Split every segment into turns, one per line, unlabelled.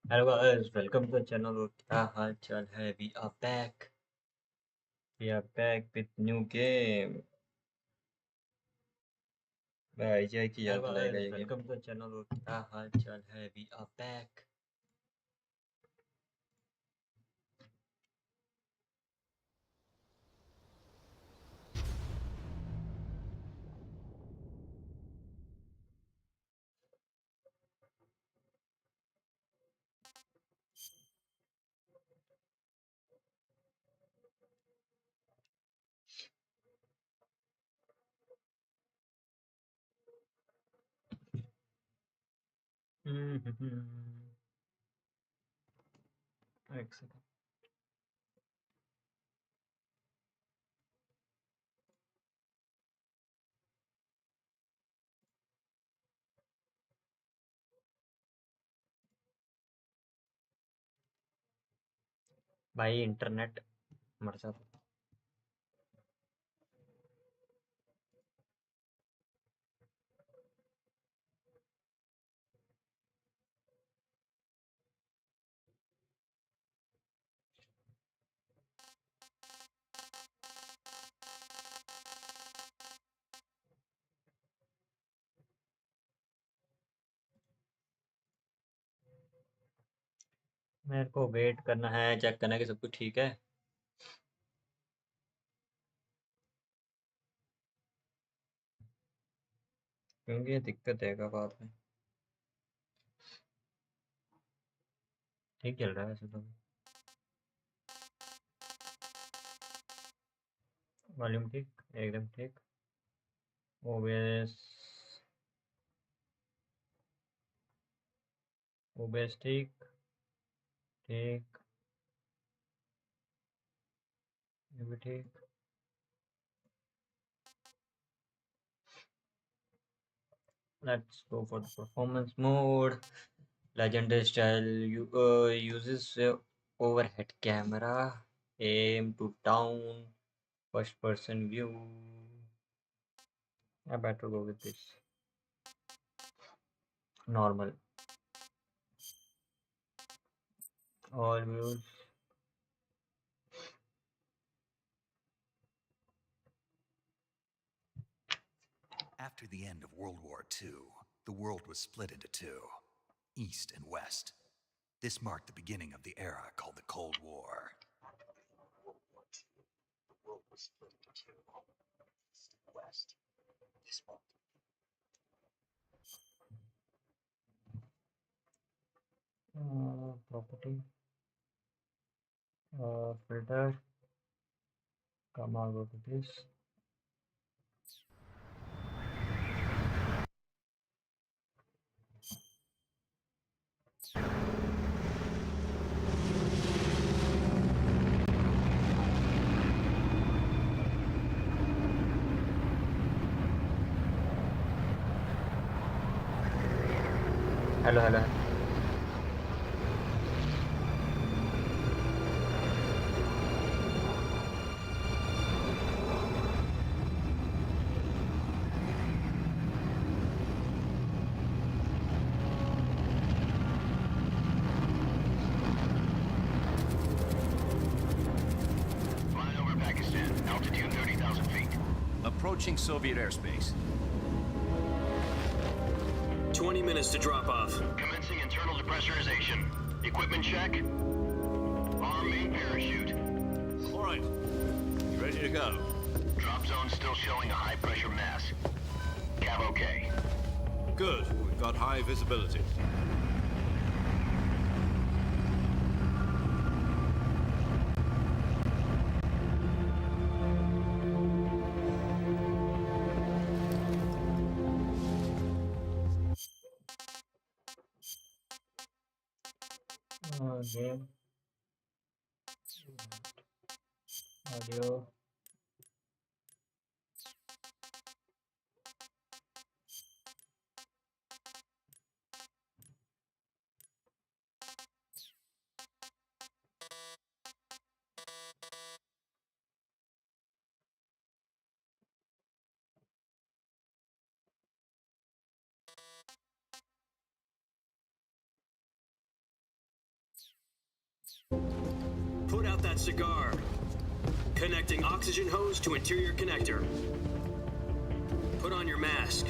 Hello guys, welcome to the channel. और क्या हाल चाल है? We are back. We are back with new game. भाई जय की याद दिलाएगा ये game. Welcome to the channel. और क्या हाल चाल है? We are back. एक सेकंड. भाई इंटरनेट मर जाता. मेरे को वेट करना है, चेक करना है कि सब कुछ ठीक है. क्योंकि ये दिक्कत देगा बाद में. ठीक चल रहा है वैसे तो. वॉल्यूम ठीक, एकदम ठीक. ओबीएस ओबीएस ठीक. ठीक. ये भी ठीक. Let's go for the performance mode. Legendary style uses overhead camera, aim to down, first person view. I better go with this. Normal. All views.
After the end of World War II, the world was split into two, East and West. This marked the beginning of the era called the Cold War. World War II, the world was split into two, East and West. This marked
Property. Filter. Come on, go to this. Hello, hello.
Flying over Pakistan, altitude 30,000 feet.
Approaching Soviet airspace.
20 minutes to drop off.
Commencing internal depressurization. Equipment check. Arm main parachute.
All right. You ready to go?
Drop zone still showing a high pressure mass. Cav okay.
Good. We've got high visibility.
Game. Audio.
that cigar. Connecting oxygen hose to interior connector. Put on your mask.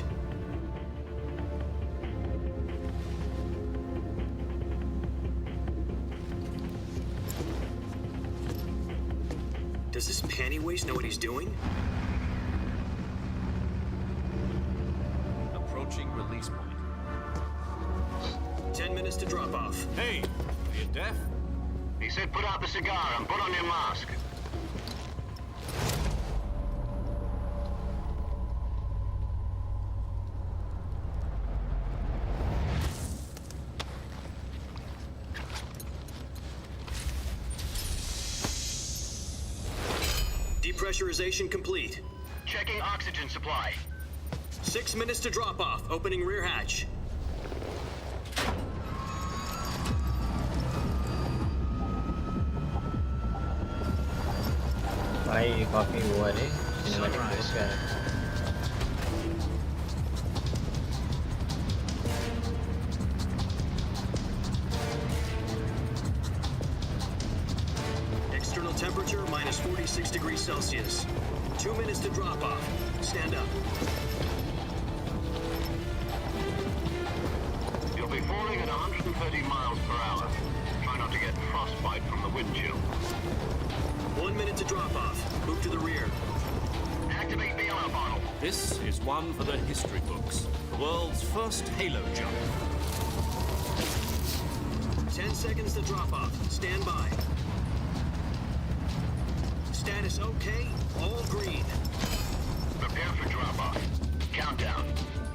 Does this panty waste know what he's doing?
Approaching release point.
10 minutes to drop off.
Hey, are you deaf?
He said put out the cigar and put on your mask.
Depressurization complete.
Checking oxygen supply.
6 minutes to drop off. Opening rear hatch.
भाई काफी वो है रे cinematic बहुत प्यारा है
External temperature minus 46 degrees Celsius. 2 minutes to drop off. Stand up.
You'll be falling at 130 miles per hour. Try not to get frostbite from the wind chill.
1 minute to drop off. Move to the rear.
Activate the alarm bottle.
This is one for the history books. The world's first halo jump.
10 seconds to drop off. Stand by. Status okay. All green.
Prepare for drop-off. Countdown.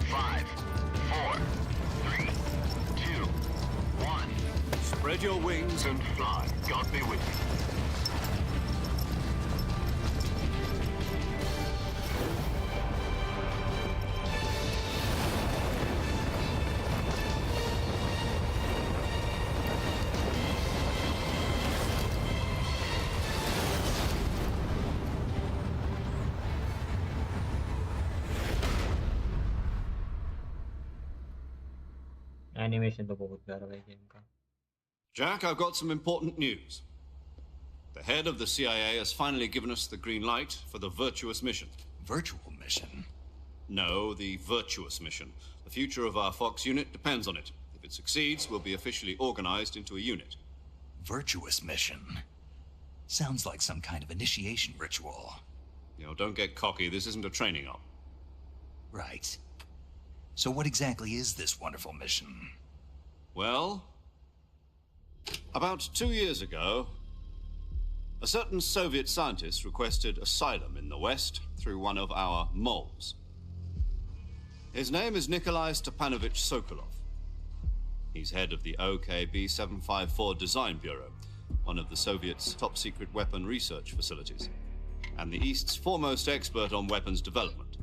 5, 4, 3, 2, 1.
Spread your wings
And fly. God be with you.
Animation तो बहुत प्यारा है game का
Jack, I've got some important news. The head of the CIA has finally given us the green light for the virtuous mission.
Virtual mission?
No, the virtuous mission. The future of our Fox unit depends on it. If it succeeds, we'll be officially organized into a unit.
Virtuous mission? Sounds like some kind of initiation ritual.
You know, don't get cocky. This isn't a training op.
Right. So what exactly is this wonderful mission?
Well, about 2 years ago, a certain Soviet scientist requested asylum in the West through one of our moles. His name is Nikolai Stepanovich Sokolov. He's head of the OKB 754 Design Bureau, one of the Soviets' top-secret weapon research facilities, and the East's foremost expert on weapons development.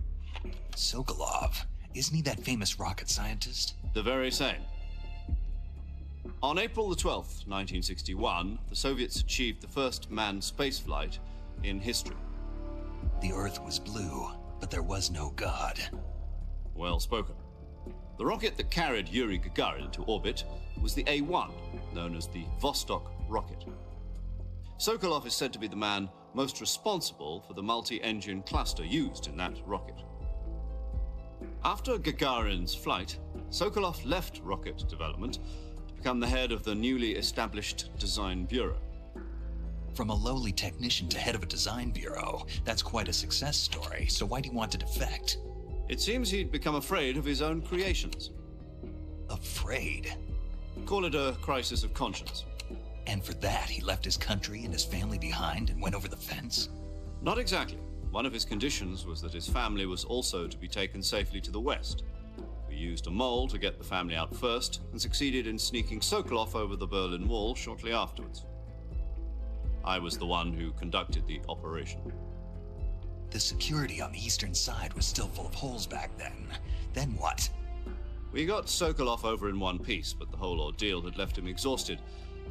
Sokolov? Isn't he that famous rocket scientist?
The very same. On April the 12th, 1961, the Soviets achieved the first manned spaceflight in history.
The Earth was blue, but there was no God.
Well spoken. The rocket that carried Yuri Gagarin to orbit was the A-1, known as the Vostok rocket. Sokolov is said to be the man most responsible for the multi-engine cluster used in that rocket. After Gagarin's flight, Sokolov left rocket development to become the head of the newly established Design Bureau.
From a lowly technician to head of a design bureau, that's quite a success story, so why do you want to defect?
It seems he'd become afraid of his own creations.
Afraid?
Call it a crisis of conscience.
And for that, he left his country and his family behind and went over the fence?
Not exactly. One of his conditions was that his family was also to be taken safely to the West. We used a mole to get the family out first and succeeded in sneaking Sokolov over the Berlin Wall shortly afterwards. I was the one who conducted the operation.
The security on the eastern side was still full of holes back then. Then what?
We got Sokolov over in one piece, but the whole ordeal had left him exhausted,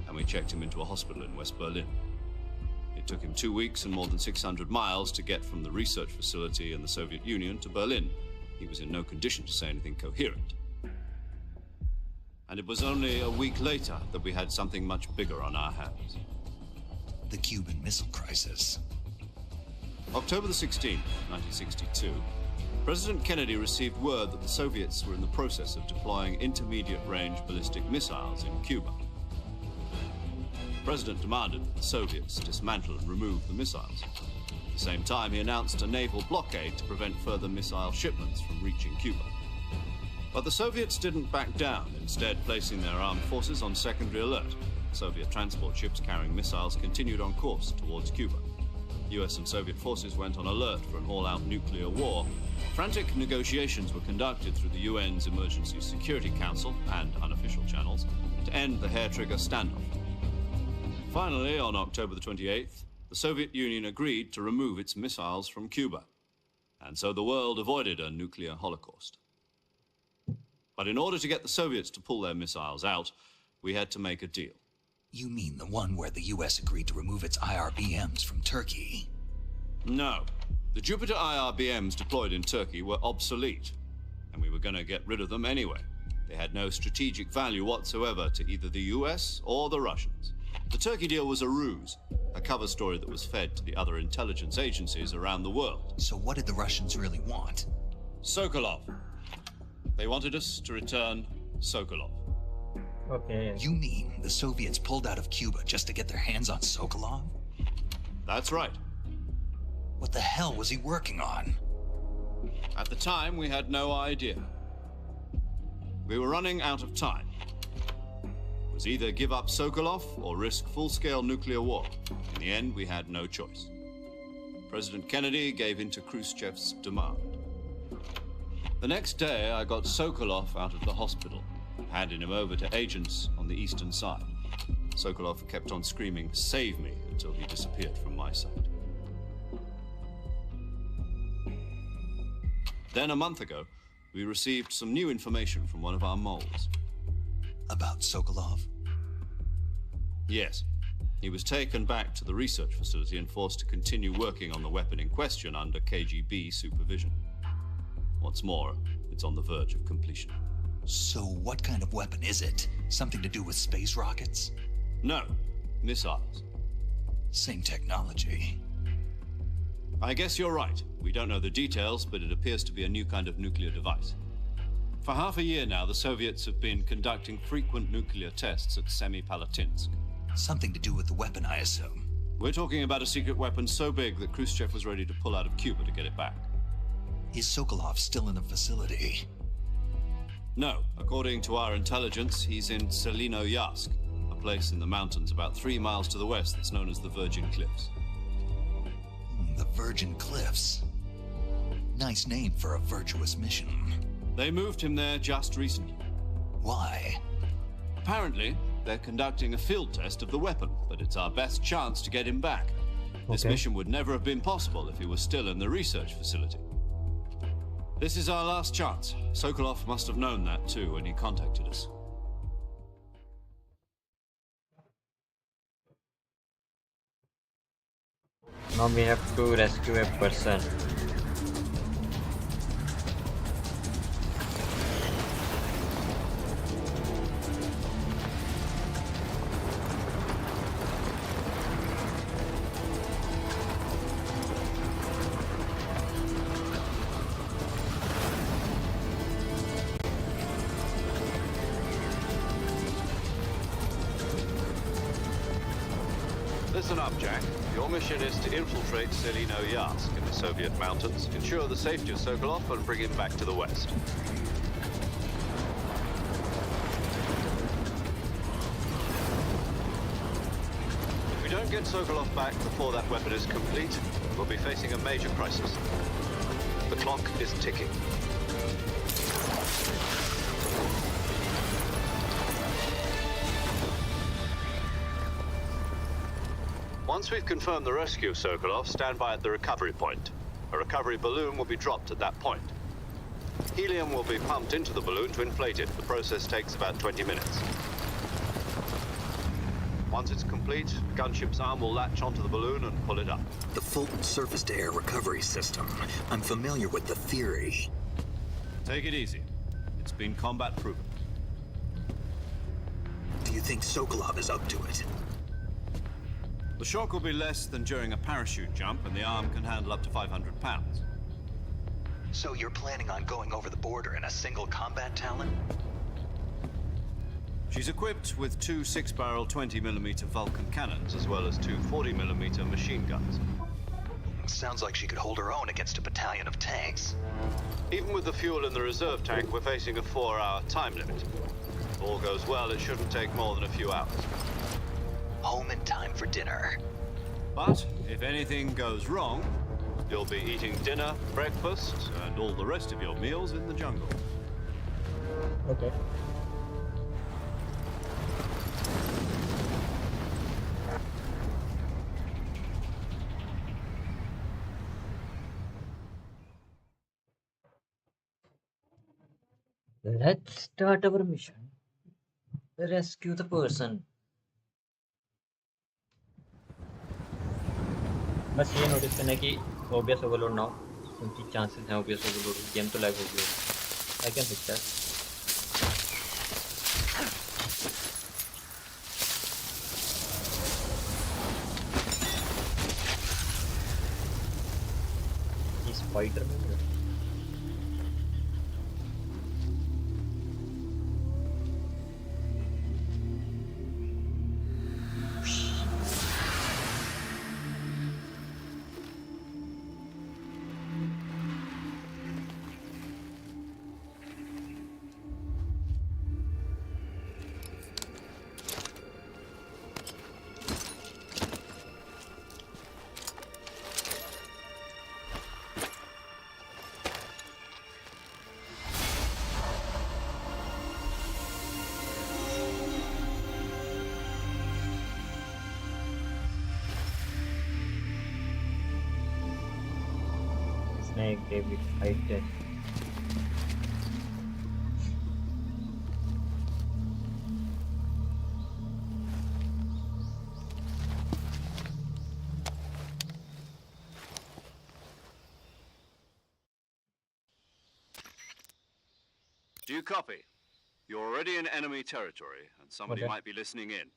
and we checked him into a hospital in West Berlin. It took him 2 weeks and more than 600 miles to get from the research facility in the Soviet Union to Berlin. He was in no condition to say anything coherent. And it was only a week later that we had something much bigger on our hands.
The Cuban Missile Crisis.
October the 16th, 1962, President Kennedy received word that the Soviets were in the process of deploying intermediate-range ballistic missiles in Cuba. The President demanded that the Soviets dismantle and remove the missiles. At the same time, he announced a naval blockade to prevent further missile shipments from reaching Cuba. But the Soviets didn't back down, instead placing their armed forces on secondary alert. Soviet transport ships carrying missiles continued on course towards Cuba. US and Soviet forces went on alert for an all-out nuclear war. Frantic negotiations were conducted through the UN's Emergency Security Council and unofficial channels to end the hair-trigger standoff. Finally, on October the 28th, the Soviet Union agreed to remove its missiles from Cuba. And so the world avoided a nuclear holocaust. But in order to get the Soviets to pull their missiles out, we had to make a deal.
You mean the one where the US agreed to remove its IRBMs from Turkey?
No. The Jupiter IRBMs deployed in Turkey were obsolete, and we were going to get rid of them anyway. They had no strategic value whatsoever to either the US or the Russians. The Turkey deal was a ruse, a cover story that was fed to the other intelligence agencies around the world.
So what did the Russians really want?
Sokolov. They wanted us to return Sokolov.
Okay.
You mean the Soviets pulled out of Cuba just to get their hands on Sokolov?
That's right.
What the hell was he working on?
At the time, we had no idea. We were running out of time. It was either give up Sokolov or risk full-scale nuclear war. In the end, we had no choice. President Kennedy gave in to Khrushchev's demand. The next day, I got Sokolov out of the hospital, handing him over to agents on the eastern side. Sokolov kept on screaming, "Save me," until he disappeared from my sight. Then, a month ago, we received some new information from one of our moles.
About Sokolov?
Yes. He was taken back to the research facility and forced to continue working on the weapon in question under KGB supervision. What's more, it's on the verge of completion.
So what kind of weapon is it? Something to do with space rockets?
No, missiles.
Same technology.
I guess you're right. We don't know the details, but it appears to be a new kind of nuclear device. For half a year now, the Soviets have been conducting frequent nuclear tests at Semipalatinsk.
Something to do with the weapon, I assume.
We're talking about a secret weapon so big that Khrushchev was ready to pull out of Cuba to get it back.
Is Sokolov still in the facility?
No. According to our intelligence, he's in Selinoyarsk, a place in the mountains about 3 miles to the west that's known as the Virgin Cliffs.
The Virgin Cliffs. Nice name for a virtuous mission.
They moved him there just recently.
Why?
Apparently, they're conducting a field test of the weapon, but it's our best chance to get him back. This
Okay.
mission would never have been possible if he was still in the research facility. This is our last chance. Sokolov must have known that too when he contacted us.
Now we have to rescue a person.
Listen up, Jack. Your mission is to infiltrate Selinoyarsk in the Soviet mountains, ensure the safety of Sokolov, and bring him back to the west. If we don't get Sokolov back before that weapon is complete, we'll be facing a major crisis. The clock is ticking. Once we've confirmed the rescue of Sokolov, stand by at the recovery point. A recovery balloon will be dropped at that point. Helium will be pumped into the balloon to inflate it. The process takes about 20 minutes. Once it's complete, gunship's arm will latch onto the balloon and pull it up.
The Fulton surface-to-air recovery system. I'm familiar with the theory.
Take it easy. It's been combat proven.
Do you think Sokolov is up to it?
The shock will be less than during a parachute jump, and the arm can handle up to 500 pounds.
So you're planning on going over the border in a single combat Talon?
She's equipped with two 6-barrel 20mm Vulcan cannons, as well as two 40mm machine guns.
Sounds like she could hold her own against a battalion of tanks.
Even with the fuel in the reserve tank, we're facing a 4-hour time limit. If all goes well, it shouldn't take more than a few hours.
Home in time for dinner.
But if anything goes wrong, you'll be eating dinner, breakfast, and all the rest of your meals in the jungle.
Okay. Let's start our mission. Rescue the person. बस ये notice करना है कि obvious overload ना हो, क्योंकि chances हैं obvious overload, game तो लैग हो गया। I can fix that. इस फाइटर में Snake David fighter.
Do you copy? You're already in enemy territory, and somebody
Okay.
might be listening in.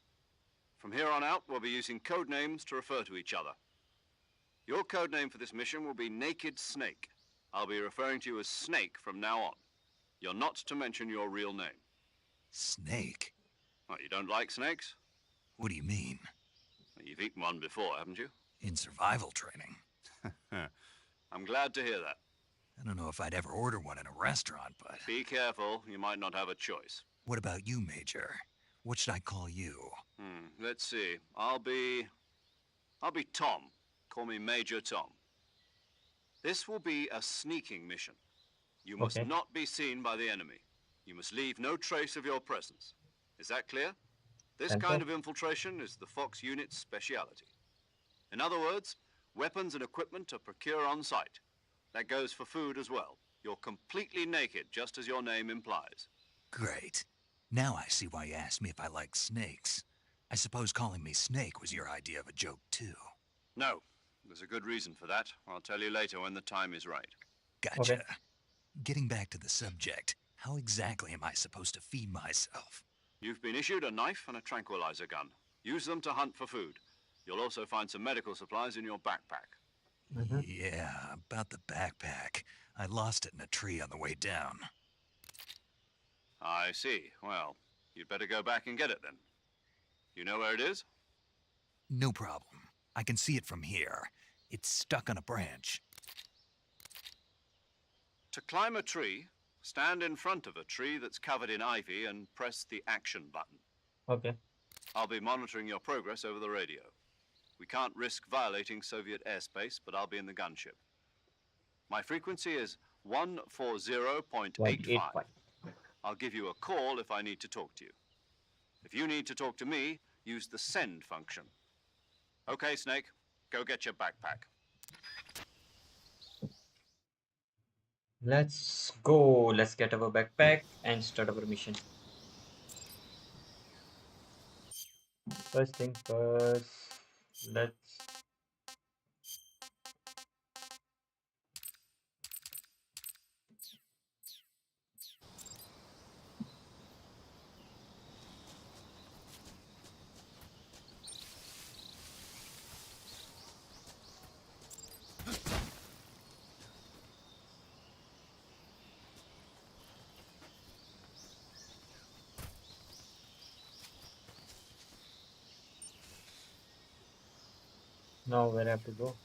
From here on out, we'll be using code names to refer to each other. Your code name for this mission will be Naked Snake. I'll be referring to you as Snake from now on. You're not to mention your real name.
Snake?
What, you don't like snakes?
What do you mean?
You've eaten one before, haven't you?
In survival training?
I'm glad to hear that.
I don't know if I'd ever order one in a restaurant, but...
Be careful, you might not have a choice.
What about you, Major? What should I call you?
Let's see. I'll be Tom. Call me Major Tom. This will be a sneaking mission. You must
Okay.
not be seen by the enemy. You must leave no trace of your presence. Is that clear? This
That's
kind
it.
of infiltration is the Fox unit's speciality. In other words, weapons and equipment are procured on site. That goes for food as well. You're completely naked, just as your name implies.
Great. Now I see why you asked me if I like snakes. I suppose calling me Snake was your idea of a joke, too.
No, there's a good reason for that. I'll tell you later when the time is right.
Gotcha.
Okay.
Getting back to the subject, how exactly am I supposed to feed myself?
You've been issued a knife and a tranquilizer gun. Use them to hunt for food. You'll also find some medical supplies in your backpack.
Yeah, about the backpack. I lost it in a tree on the way down.
I see. Well, you'd better go back and get it then. You know where it is?
No problem. I can see it from here. It's stuck on a branch.
To climb a tree, stand in front of a tree that's covered in ivy and press the action button.
Okay.
I'll be monitoring your progress over the radio. We can't risk violating Soviet airspace, but I'll be in the gunship. My frequency is 140.85.
185.
I'll give you a call if I need to talk to you. If you need to talk to me, use the send function. Okay, Snake, go get your backpack.
Let's go. Let's get our backpack and start our mission. First thing first, let's Now where I have to go?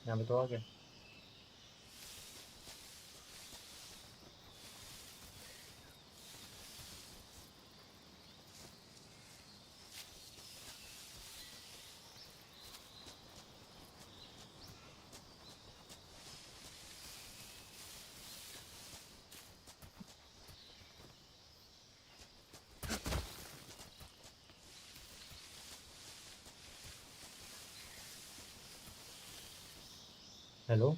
यहाँ पे तो आ गया. Hello?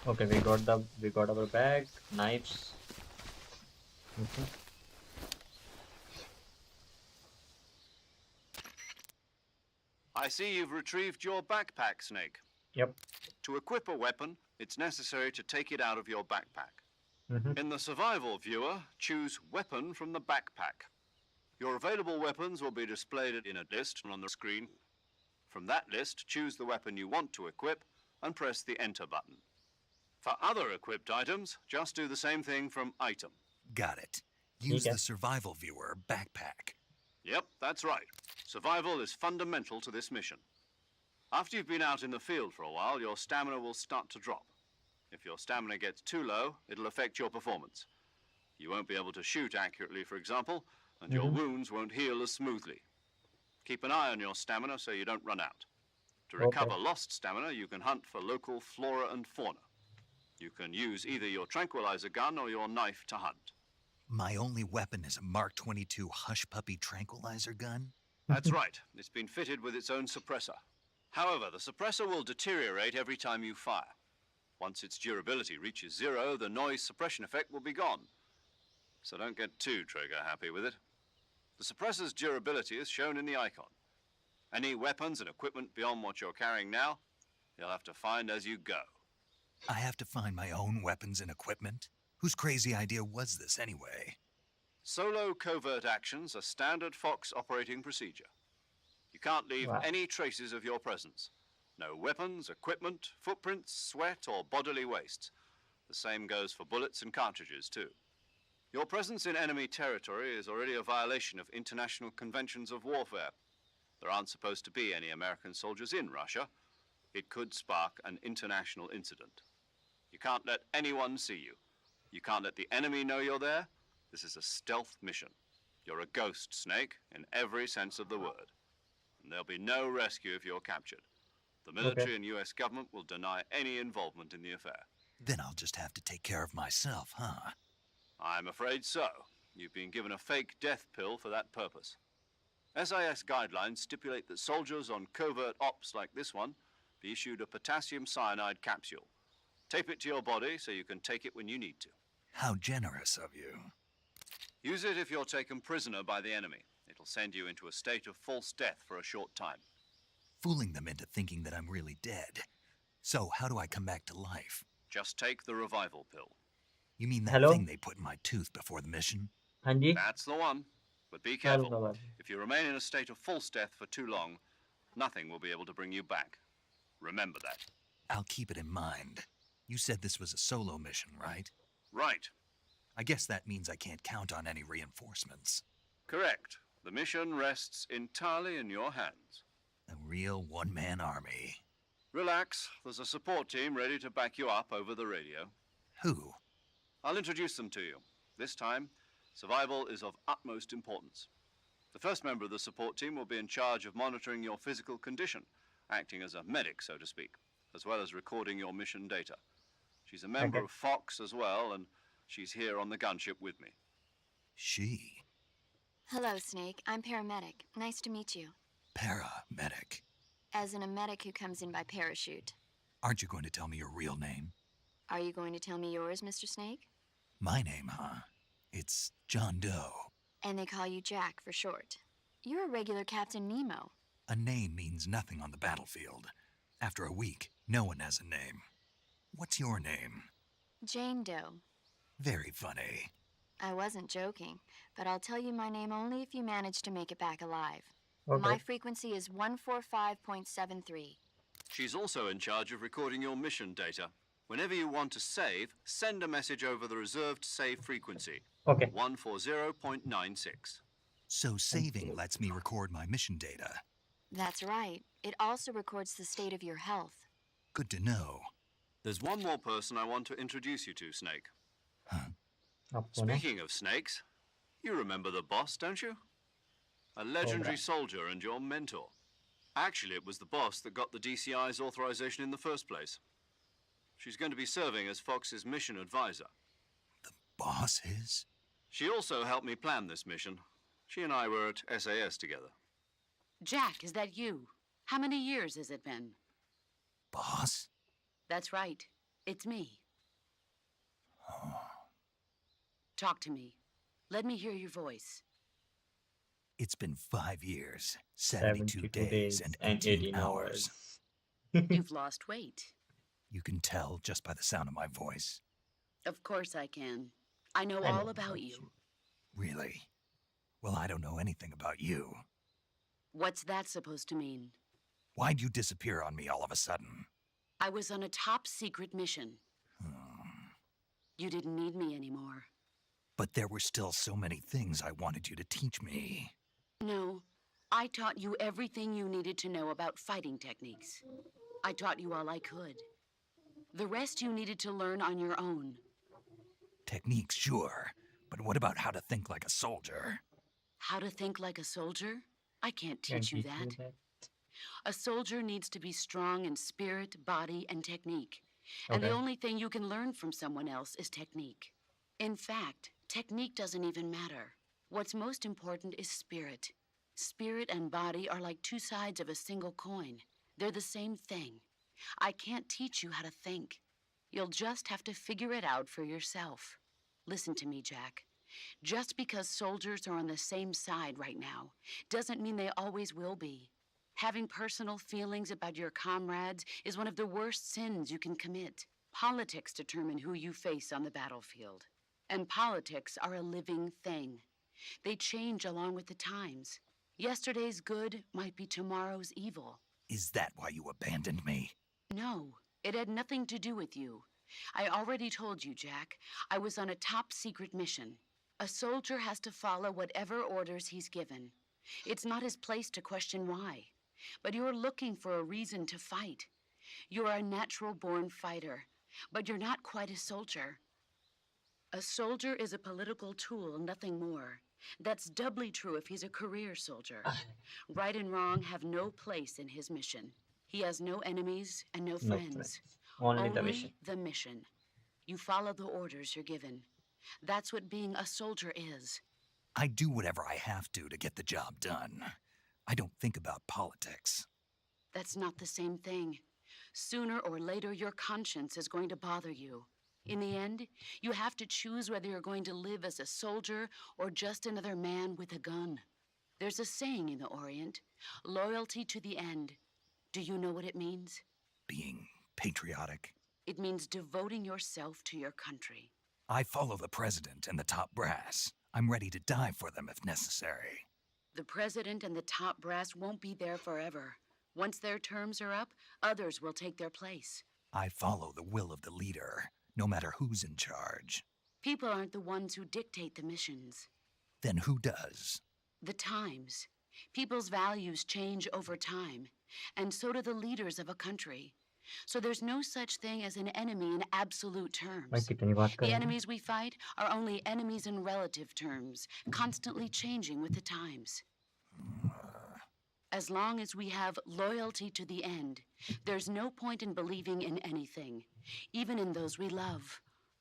Okay, we got our bag, knives. Okay.
I see you've retrieved your backpack, Snake.
Yep.
To equip a weapon, it's necessary to take it out of your backpack.
Mm-hmm.
In the survival viewer, choose Weapon from the backpack. Your available weapons will be displayed in a list on the screen. From that list, choose the weapon you want to equip and press the Enter button. For other equipped items, just do the same thing from Item.
Got it. Use
Okay.
the survival viewer backpack.
Yep, that's right. Survival is fundamental to this mission. After you've been out in the field for a while, your stamina will start to drop. If your stamina gets too low, it'll affect your performance. You won't be able to shoot accurately, for example, and your wounds won't heal as smoothly. Keep an eye on your stamina so you don't run out. To recover lost stamina, you can hunt for local flora and fauna. You can use either your tranquilizer gun or your knife to hunt.
My only weapon is a Mark 22 Hush Puppy tranquilizer gun?
That's right. It's been fitted with its own suppressor. However, the suppressor will deteriorate every time you fire. Once its durability reaches 0, the noise suppression effect will be gone. So don't get too trigger happy with it. The suppressor's durability is shown in the icon. Any weapons and equipment beyond what you're carrying now, you'll have to find as you go.
I have to find my own weapons and equipment? Whose crazy idea was this anyway?
Solo covert actions are standard Fox operating procedure. You can't leave any traces of your presence. No weapons, equipment, footprints, sweat, or bodily wastes. The same goes for bullets and cartridges, too. Your presence in enemy territory is already a violation of international conventions of warfare. There aren't supposed to be any American soldiers in Russia. It could spark an international incident. You can't let anyone see you. You can't let the enemy know you're there. This is a stealth mission. You're a ghost, Snake, in every sense of the word. And there'll be no rescue if you're captured. The military and US government will deny any involvement in the affair.
Then I'll just have to take care of myself, huh?
I'm afraid so. You've been given a fake death pill for that purpose. SIS guidelines stipulate that soldiers on covert ops like this one be issued a potassium cyanide capsule. Tape it to your body so you can take it when you need to.
How generous of you.
Use it if you're taken prisoner by the enemy. It'll send you into a state of false death for a short time.
Fooling them into thinking that I'm really dead. So how do I come back to life?
Just take the revival pill.
You mean that thing they put in my tooth before the mission?
Hanji?
That's the one. But be careful. If you remain in a state of false death for too long, nothing will be able to bring you back. Remember that.
I'll keep it in mind. You said this was a solo mission, right?
Right.
I guess that means I can't count on any reinforcements.
Correct. The mission rests entirely in your hands.
A real one-man army.
Relax. There's a support team ready to back you up over the radio.
Who?
I'll introduce them to you. This time, survival is of utmost importance. The first member of the support team will be in charge of monitoring your physical condition, acting as a medic, so to speak, as well as recording your mission data. She's a member of Fox as well, and she's here on the gunship with me.
She?
Hello, Snake. I'm paramedic. Nice to meet you.
Paramedic.
As in a medic who comes in by parachute.
Aren't you going to tell me your real name?
Are you going to tell me yours, Mr. Snake?
My name, huh? It's John Doe.
And they call you Jack for short. You're a regular Captain Nemo.
A name means nothing on the battlefield. After a week, no one has a name. What's your name?
Jane Doe.
Very funny.
I wasn't joking, but I'll tell you my name only if you manage to make it back alive.
Okay.
My frequency is 145.73.
She's also in charge of recording your mission data. Whenever you want to save, send a message over the reserved save frequency,
Okay.
140.96.
So saving lets me record my mission data.
That's right. It also records the state of your health.
Good to know.
There's one more person I want to introduce you to, Snake.
Apa na?
Speaking of snakes, you remember the boss, don't you? A legendary soldier and your mentor. Actually, it was the boss that got the DCI's authorization in the first place. She's going to be serving as Fox's mission advisor.
The boss is?
She also helped me plan this mission. She and I were at SAS together.
Jack, is that you? How many years has it been?
Boss?
That's right. It's me. Talk to me. Let me hear your voice.
It's been 5 years, 72
72
days, and 18 hours.
You've lost weight.
You can tell just by the sound of my voice.
Of course I can. I know
I know
all about you.
Really? Well, I don't know anything about you.
What's that supposed to mean?
Why'd you disappear on me all of a sudden?
I was on a top secret mission. You didn't need me anymore.
But there were still so many things I wanted you to teach me.
No, I taught you everything you needed to know about fighting techniques. I taught you all I could. The rest you needed to learn on your own.
Techniques, sure. But what about how to think like a soldier?
How to think like a soldier? I can't
Can
teach you
teach
that.
you that?
A soldier needs to be strong in spirit, body, and technique. And the
Okay.
only thing you can learn from someone else is technique. In fact, technique doesn't even matter. What's most important is spirit. Spirit and body are like two sides of a single coin. They're the same thing. I can't teach you how to think. You'll just have to figure it out for yourself. Listen to me, Jack. Just because soldiers are on the same side right now doesn't mean they always will be. Having personal feelings about your comrades is one of the worst sins you can commit. Politics determine who you face on the battlefield. And politics are a living thing. They change along with the times. Yesterday's good might be tomorrow's evil.
Is that why you abandoned me?
No, it had nothing to do with you. I already told you, Jack. I was on a top secret mission. A soldier has to follow whatever orders he's given. It's not his place to question why. But you're looking for a reason to fight. You're a natural-born fighter, but you're not quite a soldier. A soldier is a political tool, nothing more. That's doubly true if he's a career soldier. Right and wrong have no place in his mission. He has no enemies and no
No
friends.
friends. Only the mission.
The mission. You follow the orders you're given. That's what being a soldier is.
I do whatever I have to get the job done. I don't think about politics.
That's not the same thing. Sooner or later, your conscience is going to bother you. In the end, you have to choose whether you're going to live as a soldier or just another man with a gun. There's a saying in the Orient, loyalty to the end. Do you know what it means?
Being patriotic.
It means devoting yourself to your country.
I follow the president and the top brass. I'm ready to die for them if necessary.
The president and the top brass won't be there forever. Once their terms are up, others will take their place.
I follow the will of the leader, no matter who's in charge.
People aren't the ones who dictate the missions.
Then who does?
The times. People's values change over time, and so do the leaders of a country. So there's no such thing as an enemy in absolute terms.
Baik, kita ni bakat.
The enemies we fight are only enemies in relative terms, constantly changing with the times. As long as we have loyalty to the end, there's no point in believing in anything, even in those we love.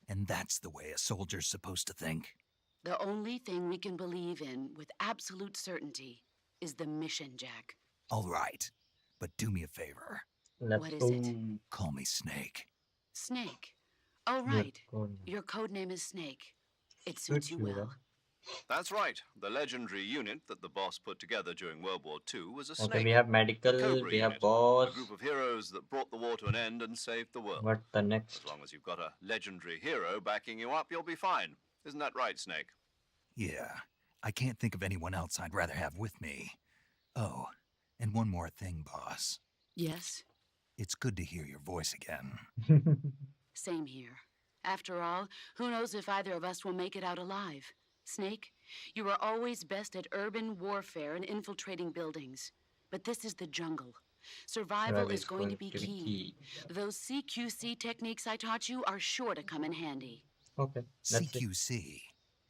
And that's the way a soldier's supposed to think?
The only thing we can believe in with absolute certainty is the mission, Jack.
All right, but do me a favor.
Let's
What is
go.
it?
Call me Snake.
Snake. Oh,
Your
right.
code.
Your code name is Snake. It
Suits
suits you
you,
well.
That's right. The legendary unit that the boss put together during World War II was a
Okay, we
snake.
have
The
medical,
Cobra
we have
unit, a
boss.
group of heroes that brought the war to an end and saved the world.
What the
As
next?
long as you've got a legendary hero backing you up, you'll be fine. Isn't that right, Snake?
Yeah, I can't think of anyone else I'd rather have with me. Oh, and one more thing, boss.
Yes?
It's good to hear your voice again.
Same here. After all, who knows if either of us will make it out alive? Snake, you are always best at urban warfare and infiltrating buildings. But this is the jungle. Survival is going to be key. Those CQC techniques I taught you are sure to come in handy.
Okay, let's see.
CQC.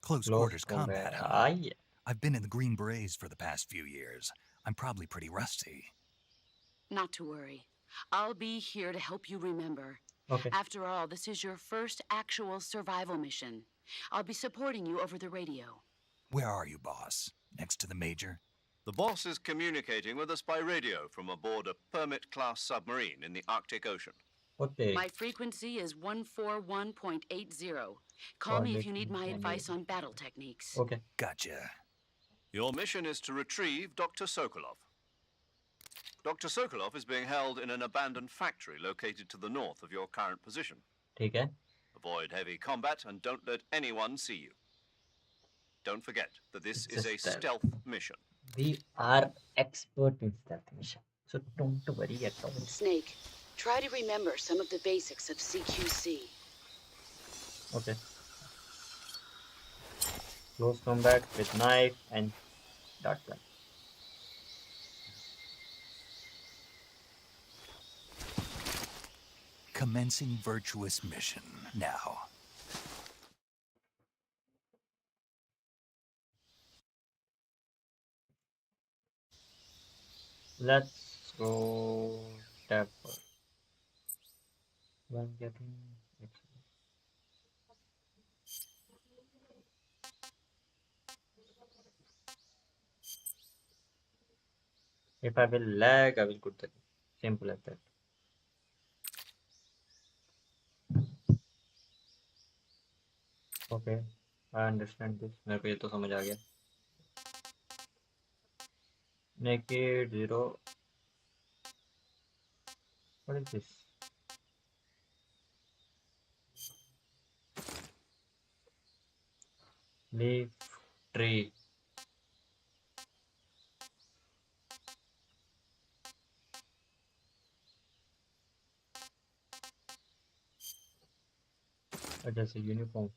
Close
Close
quarters
combat.
combat, huh?
Ah, yeah.
I've been in the Green Berets for the past few years. I'm probably pretty rusty.
Not to worry. I'll be here to help you remember.
Okay.
After all, this is your first actual survival mission. I'll be supporting you over the radio.
Where are you, boss? Next to the Major?
The boss is communicating with us by radio from aboard a Permit-class submarine in the Arctic Ocean.
Okay.
My frequency is 141.80. Call me if you need my advice on battle techniques.
Okay.
Gotcha.
Your mission is to retrieve Dr. Sokolov. Dr. Sokolov is being held in an abandoned factory located to the north of your current position.
ठीक है.
Avoid heavy combat and don't let anyone see you. Don't forget that this
It's
is
a
a
stealth.
stealth mission.
We are expert in stealth mission, so don't worry at all.
Snake, try to remember some of the basics of CQC.
Okay. Close combat with knife and dart gun.
Commencing virtuous mission now.
Let's go tap. One getting. If I will lag, I will put that. Simple as that. Okay, I understand this. मेरे को ये तो समझ आ गया. Naked zero. What is this? Leaf tree. Just a uniform.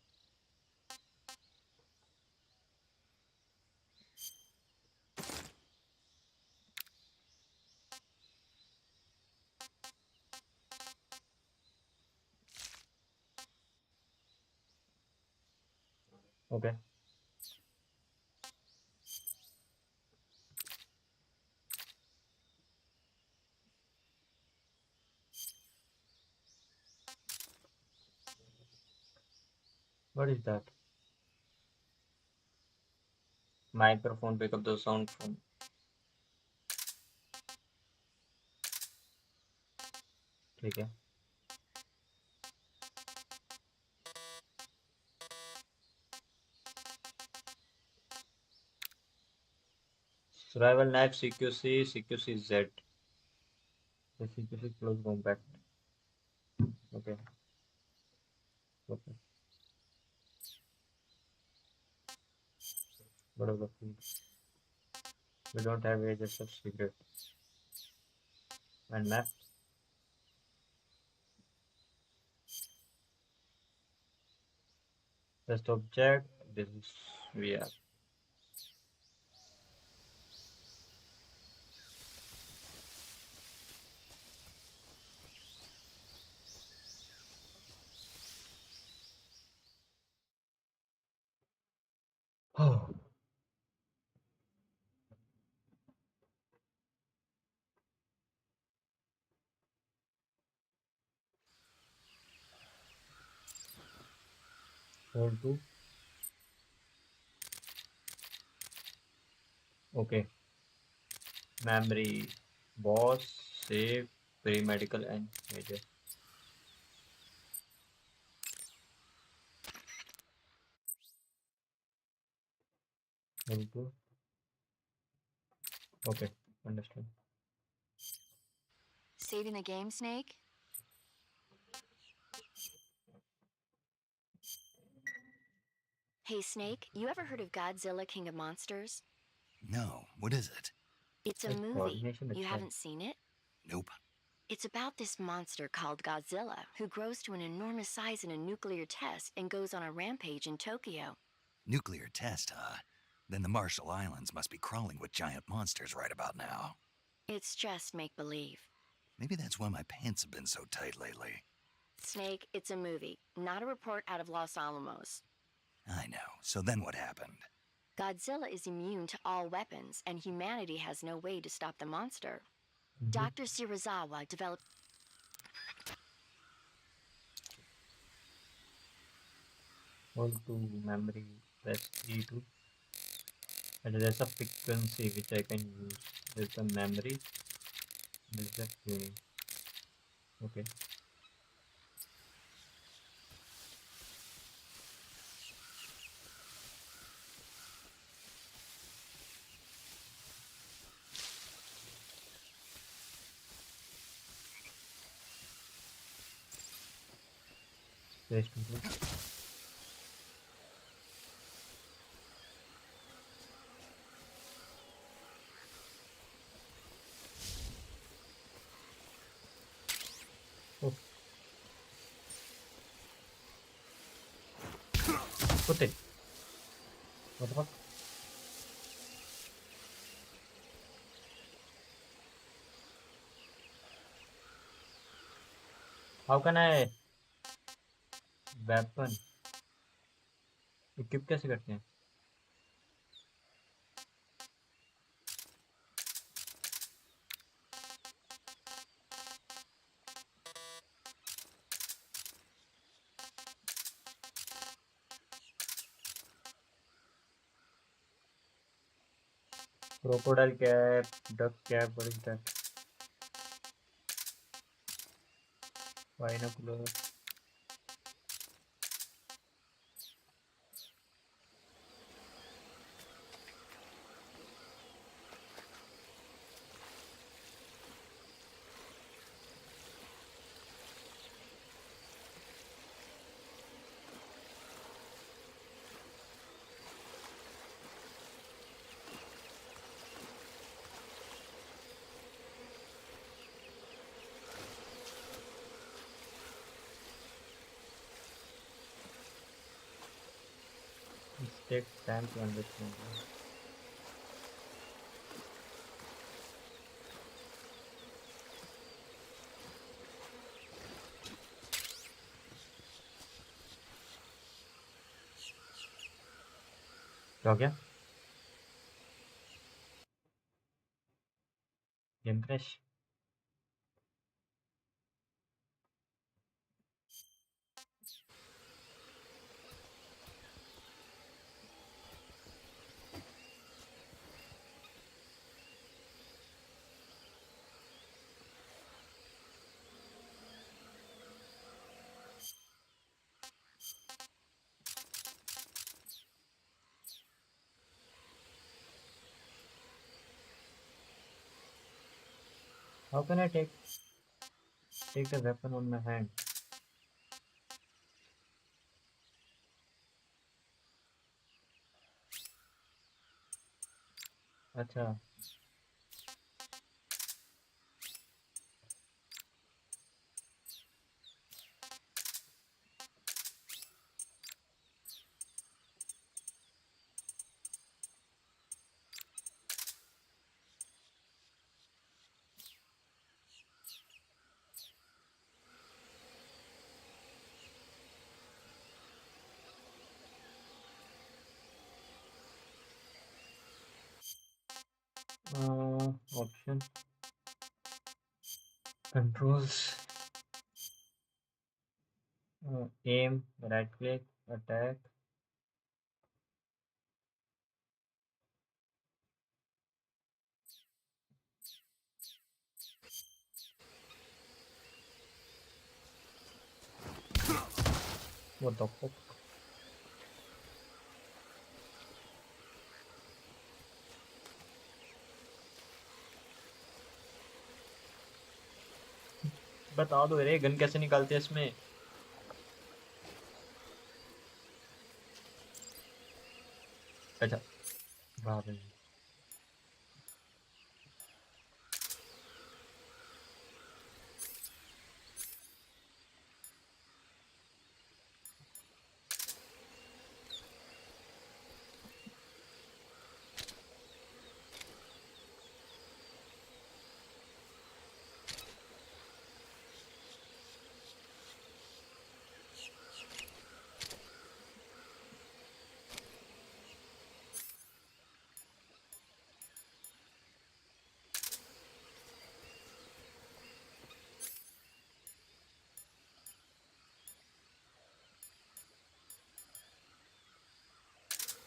Okay. What is that? Microphone pick up the sound from. ठीक है. Survival knife CQC CQC Z. The CQC close compact. Okay. Okay. What of the food? We don't have a just a secret. And map. Just object. This is we are. Oh. Hold to. Okay. Memory. Boss. Save. pre-medical and major. Into okay, understand.
Saving the game, Snake? Hey, Snake, you ever heard of Godzilla King of Monsters?
No, what is it?
It's a
Like
movie.
coordination
You
अच्छा है.
haven't seen it?
Nope.
It's about this monster called Godzilla who grows to an enormous size in a nuclear test and goes on a rampage in Tokyo.
Nuclear test, huh? Then the Marshall Islands must be crawling with giant monsters right about now.
It's just make-believe.
Maybe that's why my pants have been so tight lately.
Snake, it's a movie, not a report out of Los Alamos.
I know. So then what happened?
Godzilla is immune to all weapons, and humanity has no way to stop the monster. Dr. Shirazawa developed...
Hold to memory, press E2. And there's a frequency which I can use. There's the memory. There's the tuning. Okay. Paste into. Oh. Put it. What the fuck? How can I weapon equip कैसे करते हैं? Crocodile cap, duck cap, what is that? Binocular. It takes time to understand. क्या हो गया? Game crash. How can I take the weapon on my hand? अच्छा. Option. Controls. Aim. Right click. Attack. What the fuck? बता दो रे, gun कैसे निकालते हैं इसमें? अच्छा, बाप रे।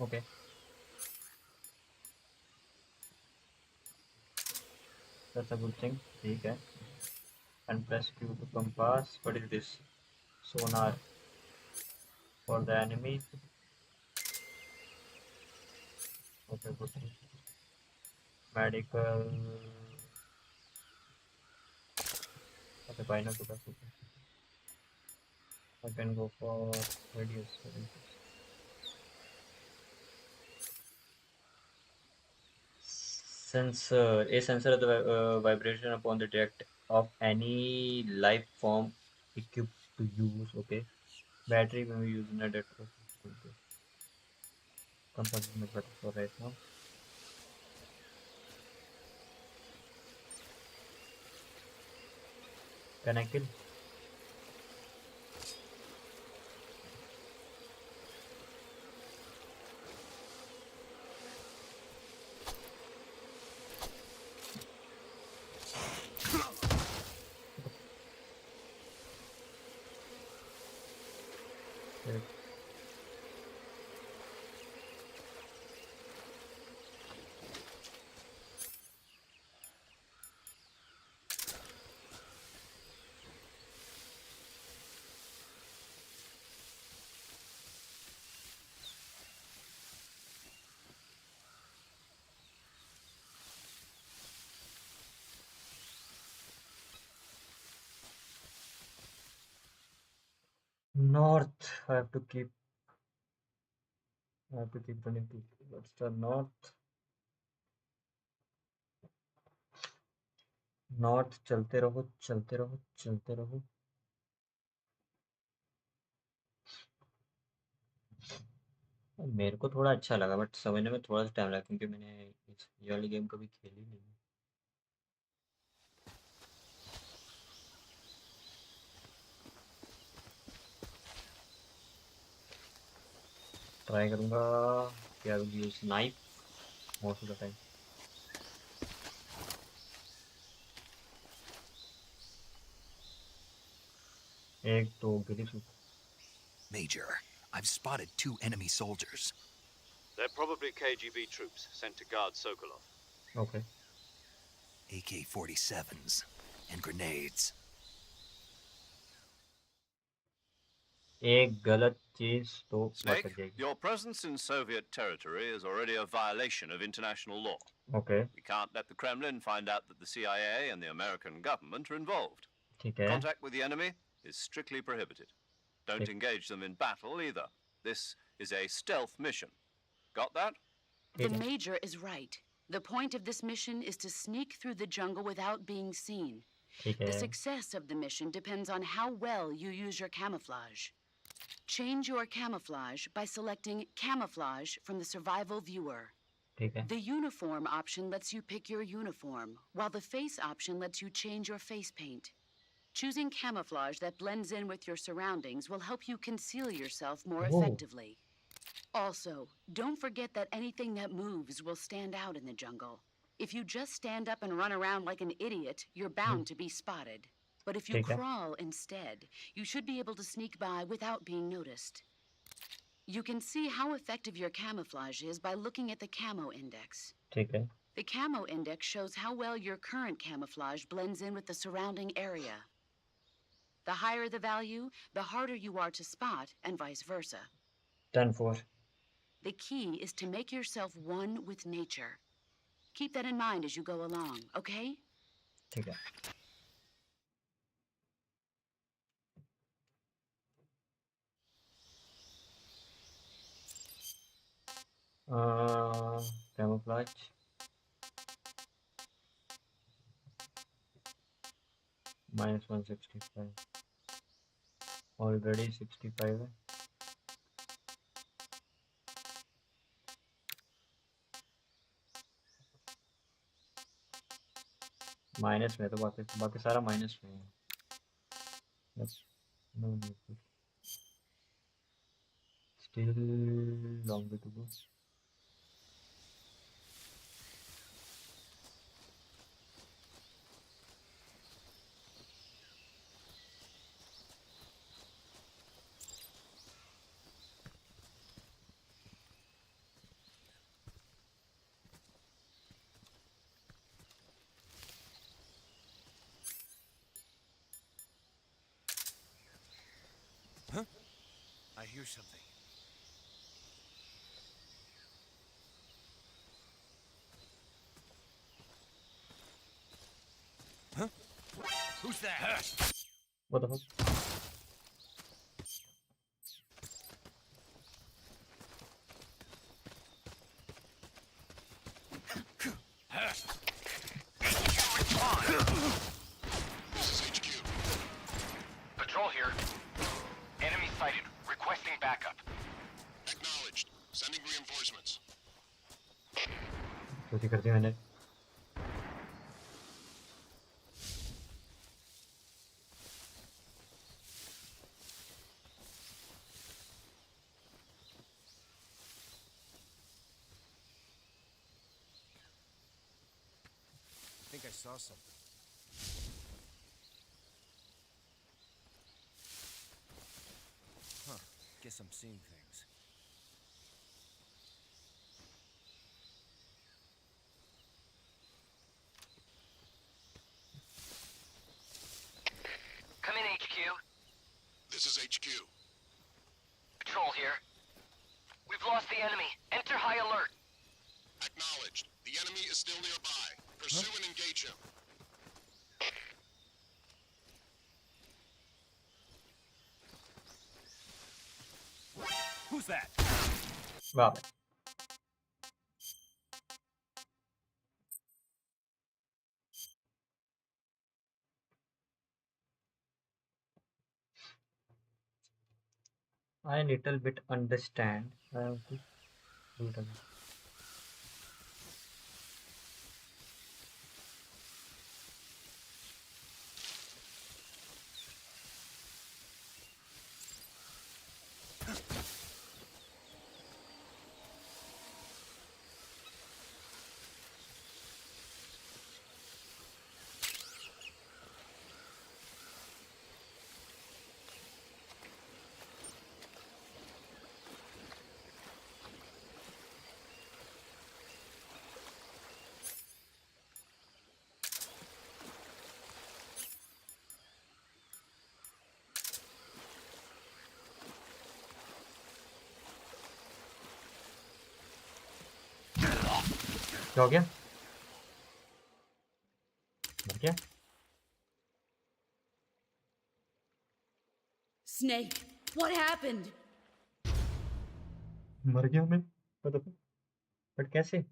Okay, that's a good thing. ठीक है। And press Q to compass. What is this? Sonar for the enemy. Okay, good thing. Medical. Okay, binoculars. I can go for radius. Sensor. A sensor of the vibration upon the detect of any life form equipped to use. Okay. Battery when we use in a dead. Okay. Compass is not better for right now. Can I kill? Yes. North. I have to keep running to. What's the north? North. चलते रहो, चलते रहो, चलते रहो। मेरे को थोड़ा अच्छा लगा, बट समझने में थोड़ा सा टाइम लगा, क्योंकि मैंने ये वाली गेम कभी खेली नहीं है। ट्राई करूंगा कि I will use knife most of the time. एक तो गिरी suit.
Major, I've spotted 2 enemy soldiers.
They're probably KGB troops sent to guard Sokolov.
Okay.
AK-47s and grenades.
एक गलत चीज तो
Snake,
भटक जाएगी।
your presence in Soviet territory is already a violation of international law.
Okay,
We can't let the Kremlin find out that the CIA and the American government are involved.
ठीक है।
Contact with the enemy is strictly prohibited. Don't
ठीक
engage them in battle either. This is a stealth mission. Got that?
The
ठीक है।
Major is right. The point of this mission is to sneak through the jungle without being seen.
ठीक
The
है।
success of the mission depends on how well you use your camouflage. Change your camouflage by selecting Camouflage from the Survival Viewer.
ठीक है।
The Uniform option lets you pick your uniform, while the Face option lets you change your face paint. Choosing camouflage that blends in with your surroundings will help you conceal yourself more
Oh.
effectively. Also, don't forget that anything that moves will stand out in the jungle. If you just stand up and run around like an idiot, you're bound to be spotted. But if you
ठीक है।
crawl instead, you should be able to sneak by without being noticed. You can see how effective your camouflage is by looking at the camo index.
ठीक है।
The camo index shows how well your current camouflage blends in with the surrounding area. The higher the value, the harder you are to spot, and vice versa.
10-4.
The key is to make yourself one with nature. Keep that in mind as you go along, okay?
ठीक है. Camouflage. -165. Already 65 है. Minus में तो बाकी सारा minus में है. Yes. No, no. Still long way to go.
I hear something. Huh? Who's that?
What the fuck?
This is HQ. Patrol here. Enemy sighted. Requesting backup. Acknowledged. Sending reinforcements.
चोरी कर दी मैंने.
I think I saw something. Huh. Guess I'm seeing things.
Come in, HQ.
This is HQ.
Patrol here. We've lost the enemy. Enter high alert.
Acknowledged. The enemy is still nearby. Pursue and engage him.
Who's that?
वाह. I little bit understand. I have to do it again. क्या हो गया? मर गया?
Snake, what happened?
मर गया मैं. But कैसे?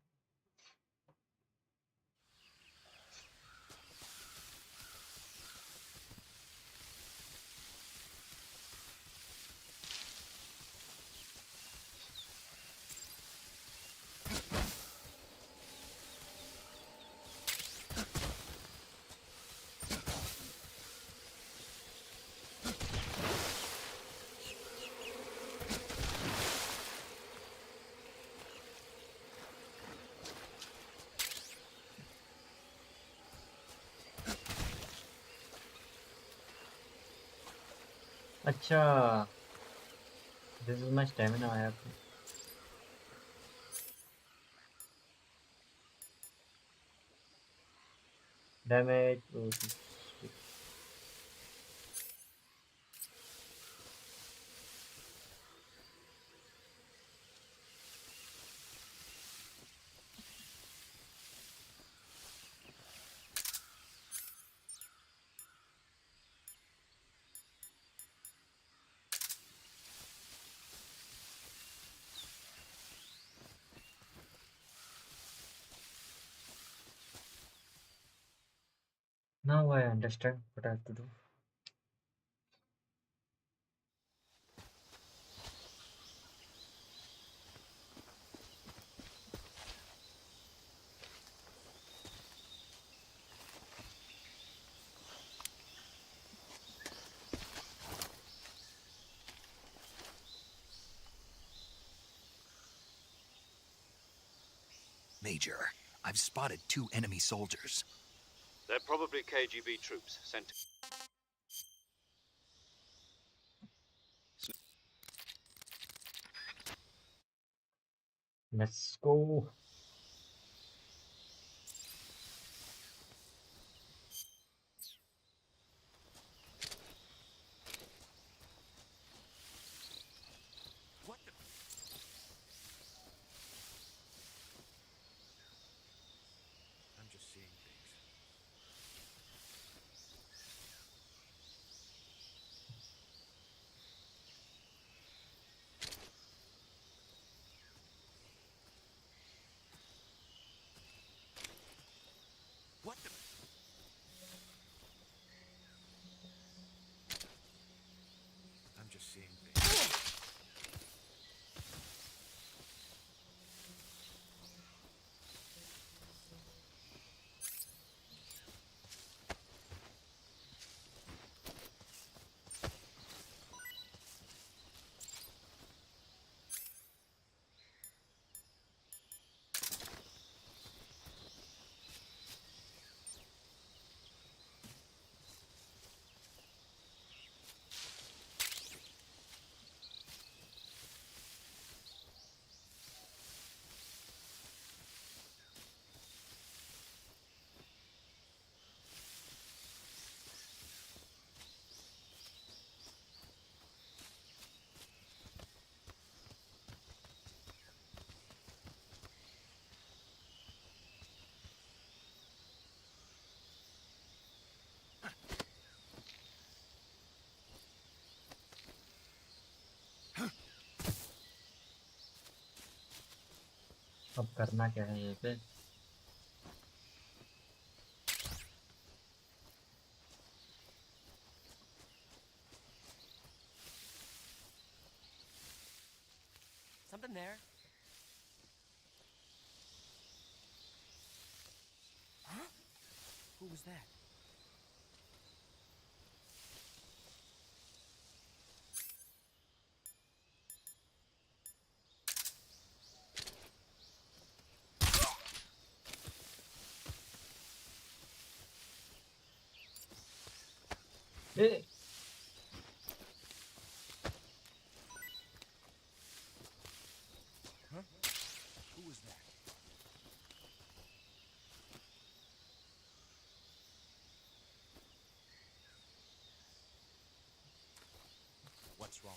अच्छा. This is my stamina. I have to. Damage. Now I understand what I have to do.
Major, I've spotted 2 enemy soldiers.
They're probably KGB troops sent to...
Let's go.
What the? I'm just seeing things. What the? I'm just seeing things.
अब करना क्या है यहाँ पे?
Something there. Huh? Who was that?
A,
Huh? Who was that? What's wrong?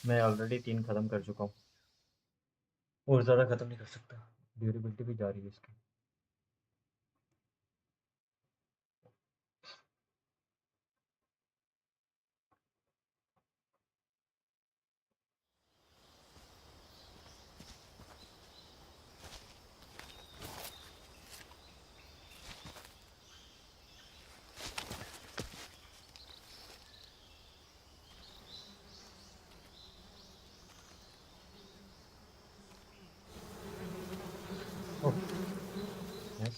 मैं already 3 खत्म कर चुका हूँ और ज़्यादा खत्म नहीं कर सकता. ड्यूरेबिलिटी भी जा रही है इसकी. ओह, नाइस.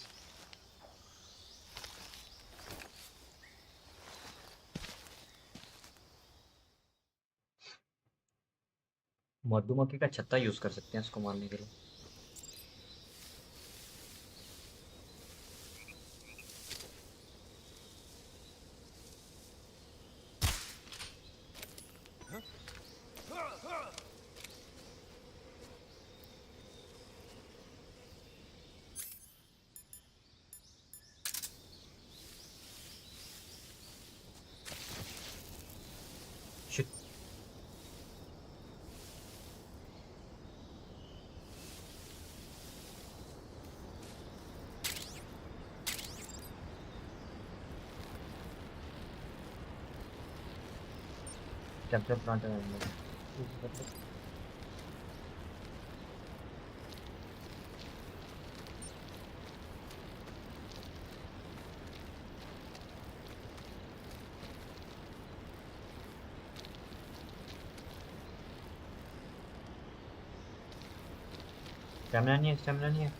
मधुमक्खी का छत्ता यूज कर सकते हैं इसको मारने के लिए. Capture plant and animal. Stamina नहीं है, stamina नहीं है.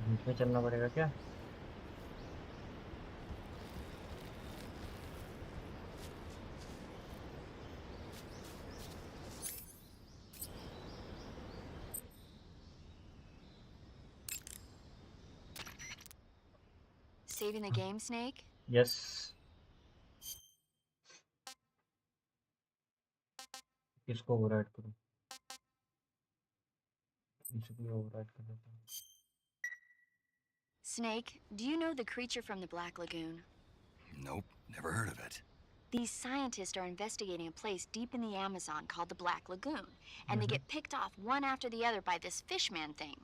बीच में चलना पड़ेगा क्या?
Saving the game, Snake?
Yes. इसको ओवरराइड करो. इसको ओवरराइड कर देता हूँ.
Snake, do you know the creature from the Black Lagoon?
Nope, never heard of it.
These scientists are investigating a place deep in the Amazon called the Black Lagoon, and they get picked off one after the other by this fishman thing.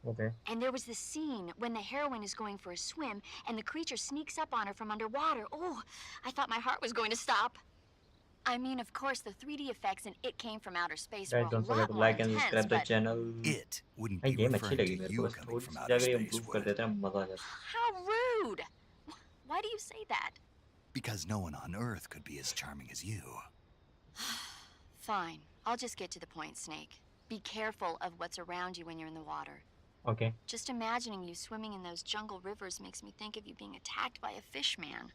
Okay.
And there was this scene when the heroine is going for a swim, and the creature sneaks up on her from underwater. Oh, I thought my heart was going to stop. I mean, of course, the 3D effects in It Came From Outer Space were
Guys,
a
don't forget
lot
to
more
like and
intense,
subscribe the
but
channel.
It wouldn't
भाई
be
game अच्छी
referring
लगी
to
मेरे को.
you
बस
coming
थोड़ी
from
C
outer
जगह
space,
improve कर
would it?
देते हैं, मजा आ जाता.
how rude! Why do you say that?
Because no one on Earth could be as charming as you.
Fine, I'll just get to the point, Snake. Be careful of what's around you when you're in the water.
Okay.
Just imagining you swimming in those jungle rivers makes me think of you being attacked by a fishman.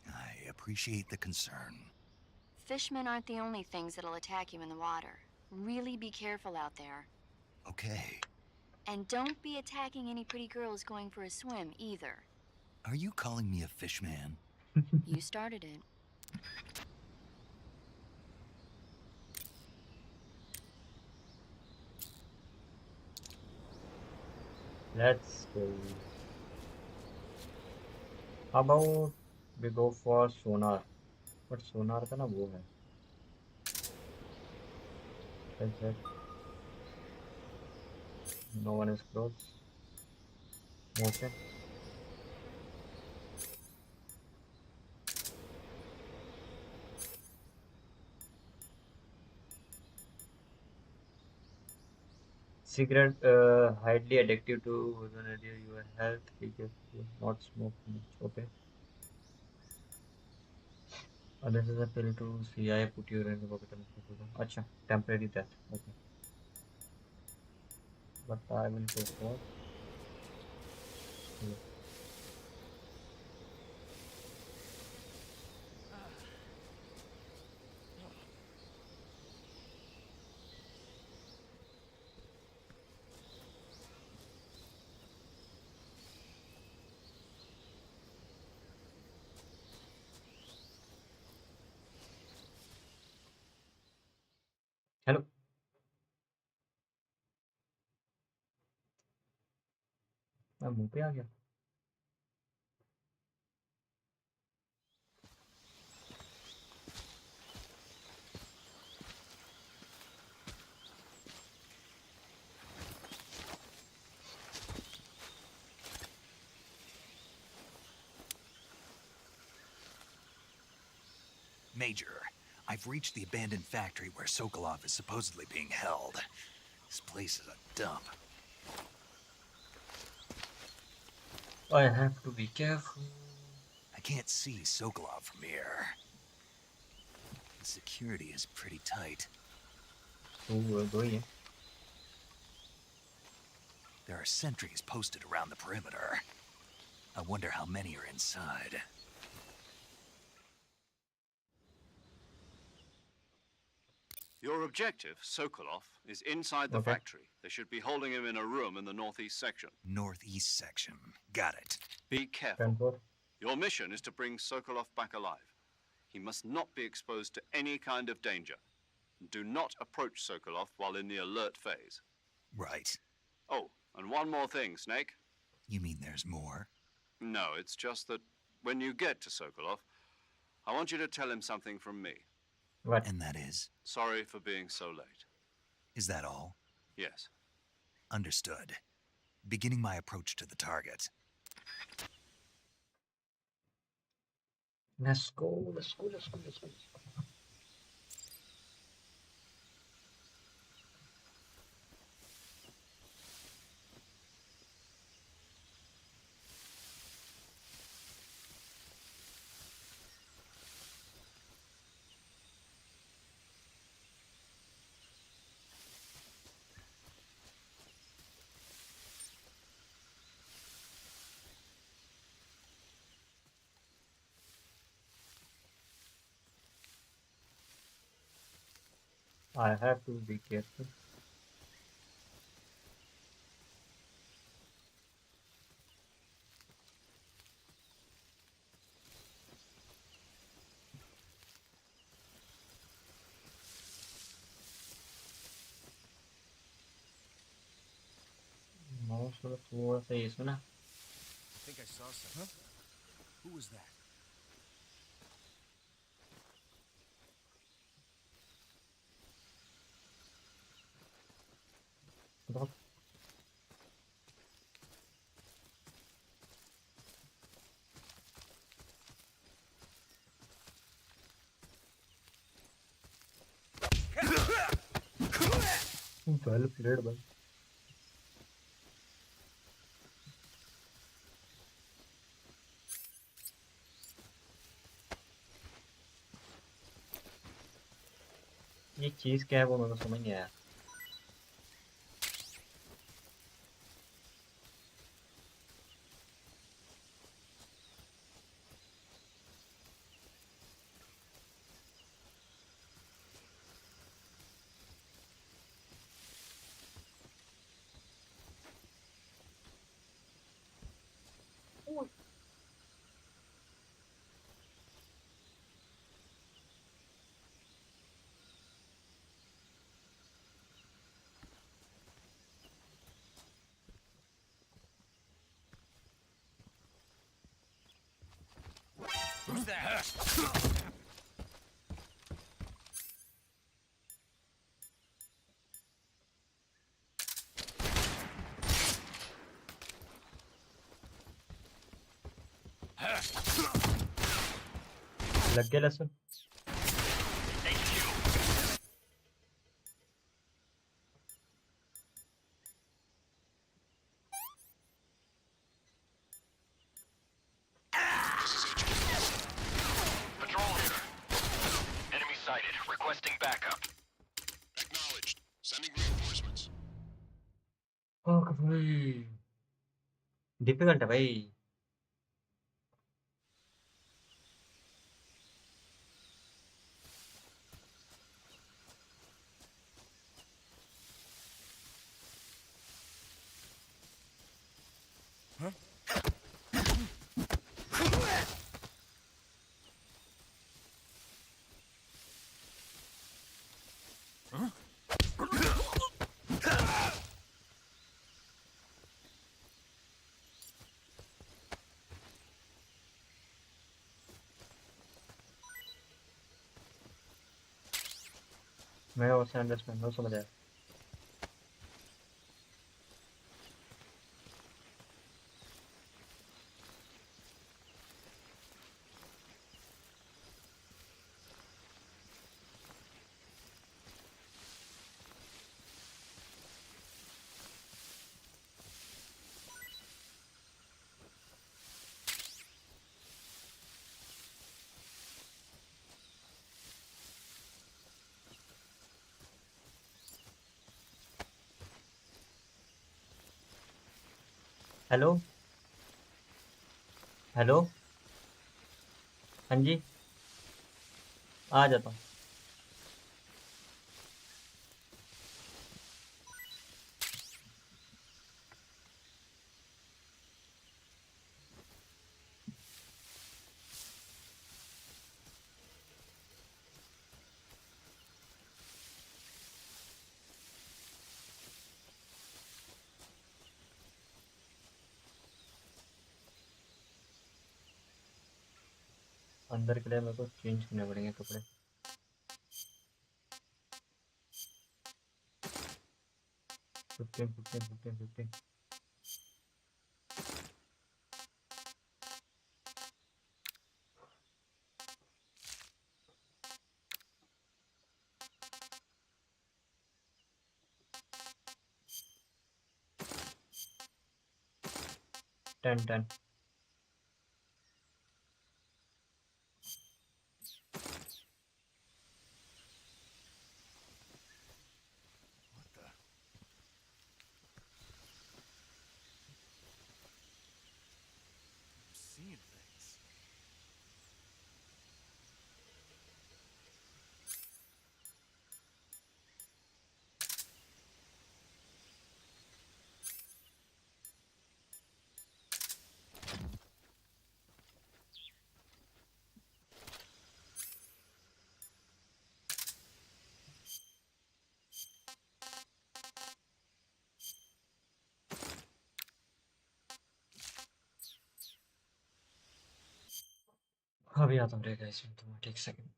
I appreciate the concern.
Fishmen aren't the only things that'll attack you in the water. Really be careful out there.
Okay.
And don't be attacking any pretty girls going for a swim, either.
Are you calling me a fish man?
You started it.
Let's go. How about we go for sonar? But sonar का ना वो है. Is that? No one is close. Motion. Cigarette highly addictive to your health. Be careful, not smoke much. Okay. This is a pill to CI put your in the pocket and अच्छा, temporary death. Okay. But I will go for. Yeah. Hello. मैं मुंह पे आ गया.
Major, I've reached the abandoned factory where Sokolov is supposedly being held. This place is a dump.
I have to be careful.
I can't see Sokolov from here. The security is pretty tight.
दो ही है.
There are sentries posted around the perimeter. I wonder how many are inside.
Your objective, Sokolov, is inside the
Okay.
factory. They should be holding him in a room in the northeast section.
Northeast section. Got it.
Be careful.
10-4.
Your mission is to bring Sokolov back alive. He must not be exposed to any kind of danger. Do not approach Sokolov while in the alert phase.
Right.
Oh, and one more thing, Snake.
You mean there's more?
No, it's just that when you get to Sokolov, I want you to tell him something from me.
What?
And that is?
Sorry for being so late.
Is that all?
Yes.
Understood. beginning my approach to the target.
Let's go, let's go, let's go, let's go. I have to be careful. Mouse थोड़ा सा ये सुना.
I think I saw something. Huh? Who was that?
बहुत well played भाई. ये चीज क्या है वो मेरे को समझ नहीं आया.
Who's that?
लग गया लहसुन.
Patrol here. Enemy sighted. Requesting backup. Acknowledged. Sending reinforcements.
Okay भाई. डिफिकल्ट है भाई. मैं उसे अंडरस्टैंड नहीं समझ आया. Hello hello. हाँ जी. आ जाता हूँ. अंदर के लिए मेरे को चेंज करने पड़ेंगे कपड़े. 15 15 15 15. 10.
What the? I'm seeing things.
अभी आता हूँ guys, take a second.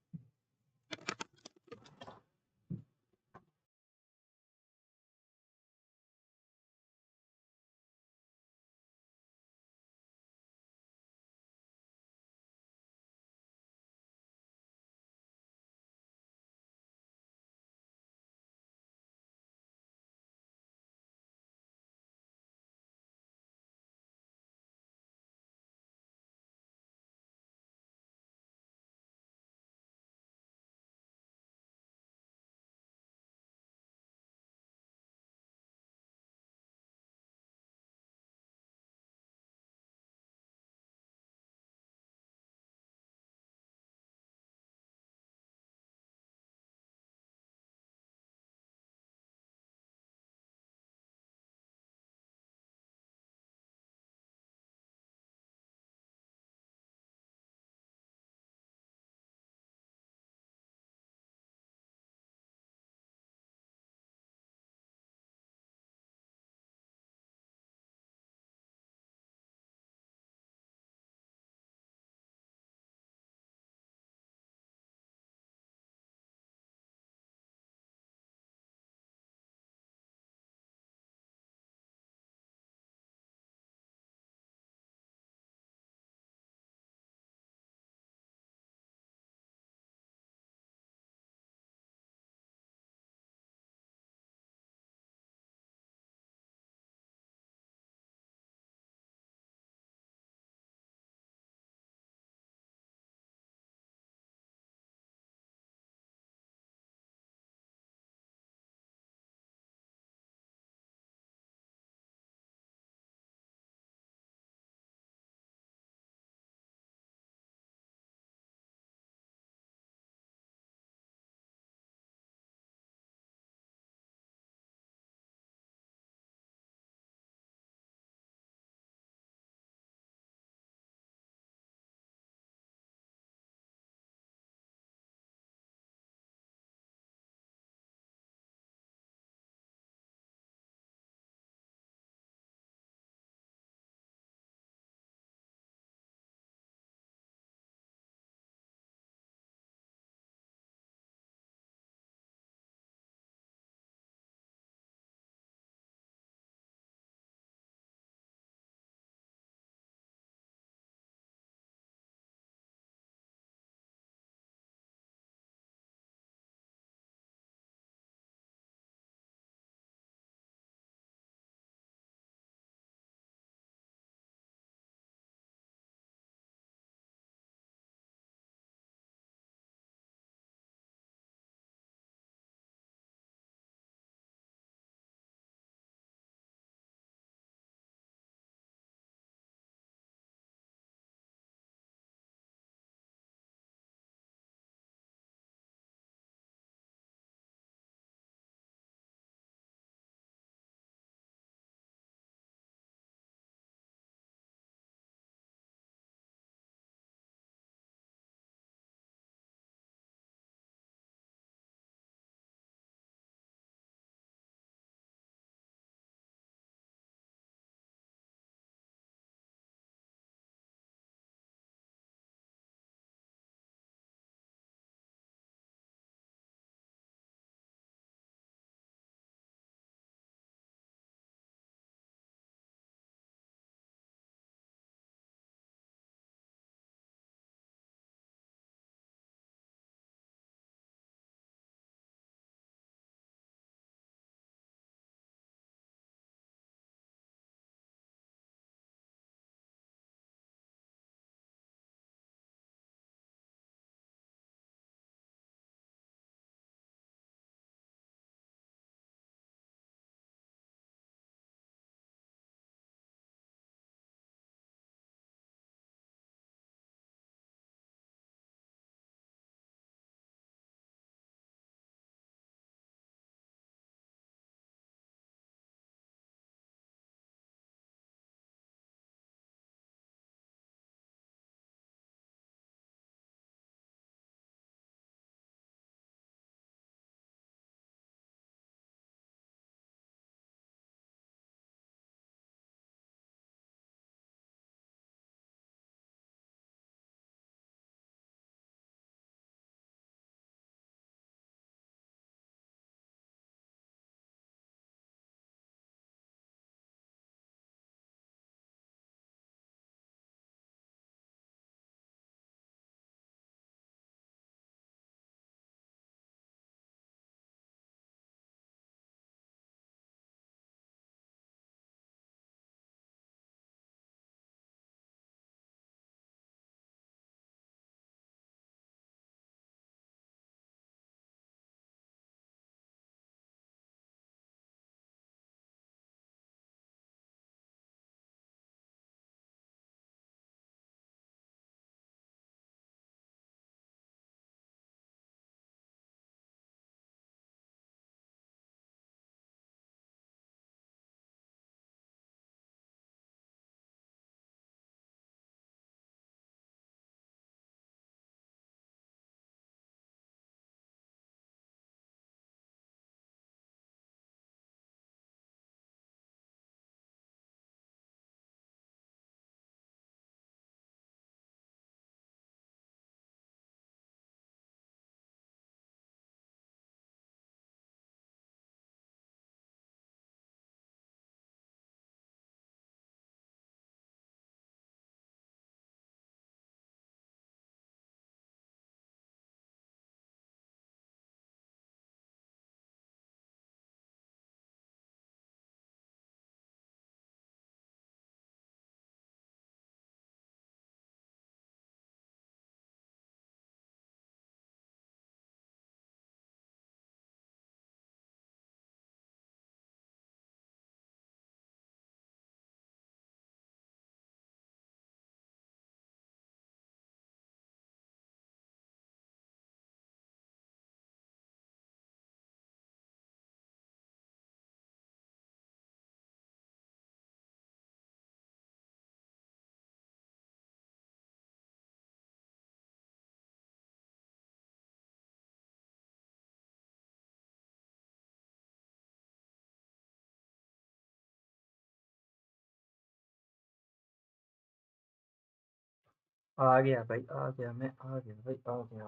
आ गया भाई, आ गया, मैं आ गया भाई, आ गया।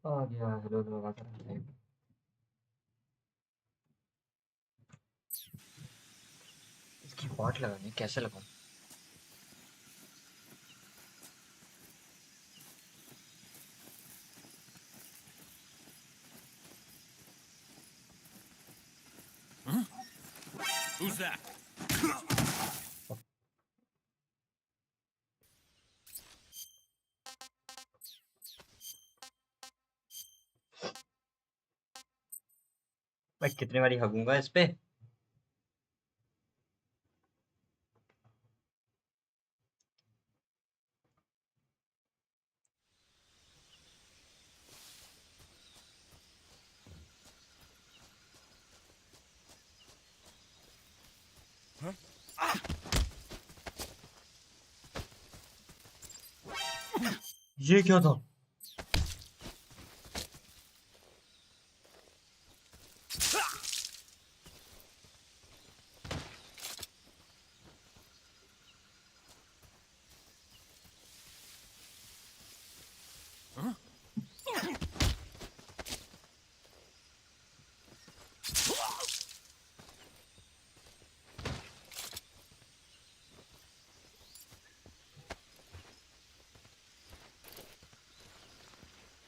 आ गया। हेलो लगा कर इसकी वाट लगानी, कैसे लगाऊं?
Who's that?
मैं कितनी बारी हगूंगा इस पे? ये क्या था?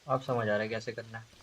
अब समझ आ रहा है कैसे करना है।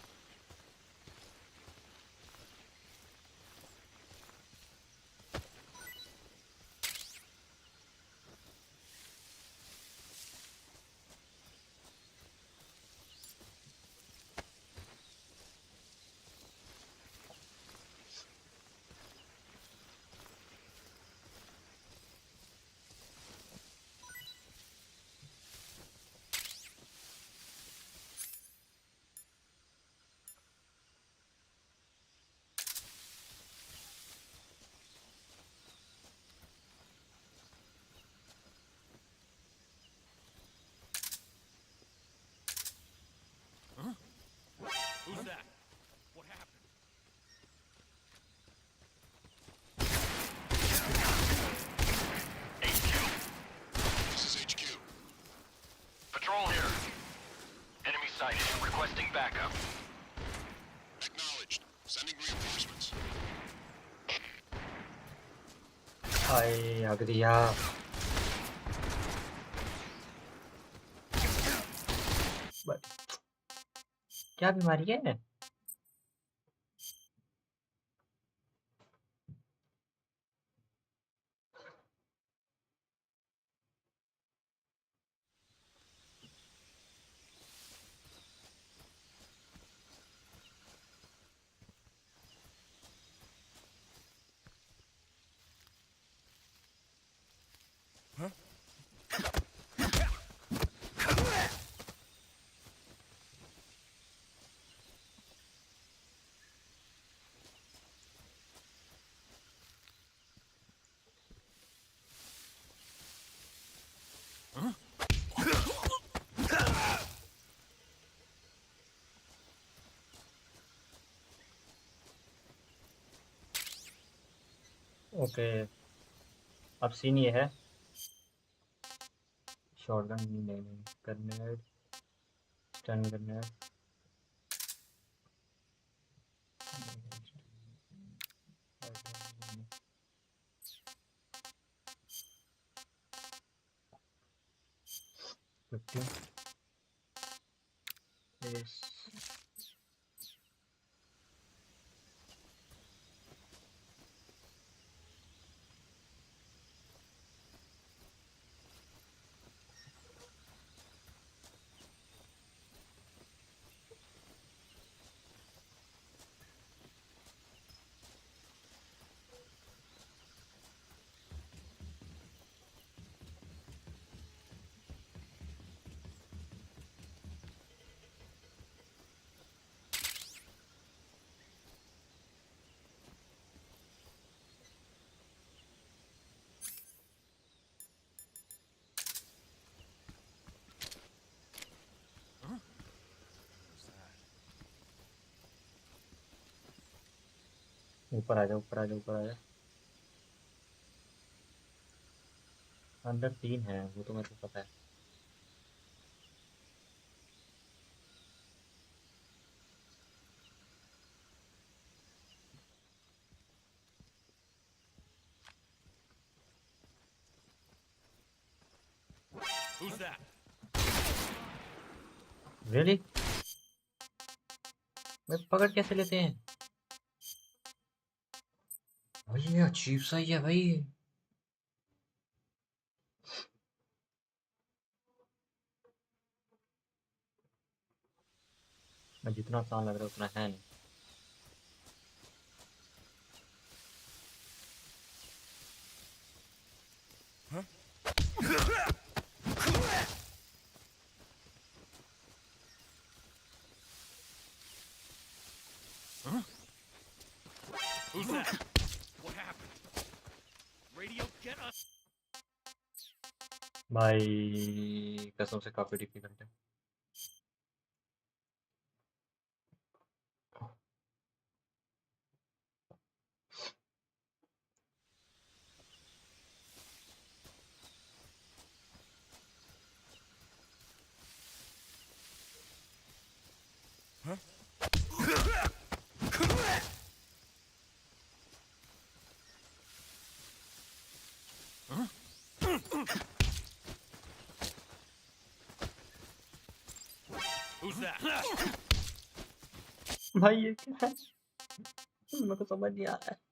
Who's that? What happened?
This is HQ. Patrol here. Enemy sighted. Requesting backup. Acknowledged. Sending reinforcements.
हाय हग दिया। क्या बीमारी है? ओके, अब सीन ये है, शॉटगन नहीं, ग्रेनेड, स्टन ग्रेनेड, ऊपर आ जा, ऊपर आ जा, ऊपर आ जा। अंदर 3 है, वो तो मेरे को पता है।
Who's that?
Really? मैं पकड़ कैसे लेते हैं भाई? ये अजीब सा ही है भाई। मैं जितना आसान लग रहा है उतना है नहीं।
Who's that? What happened? Radio, get us.
भाई कसम से काफी डिफिकल्ट है।
Who's that?
भाई ये क्या है? मेरे को समझ नहीं आ रहा है।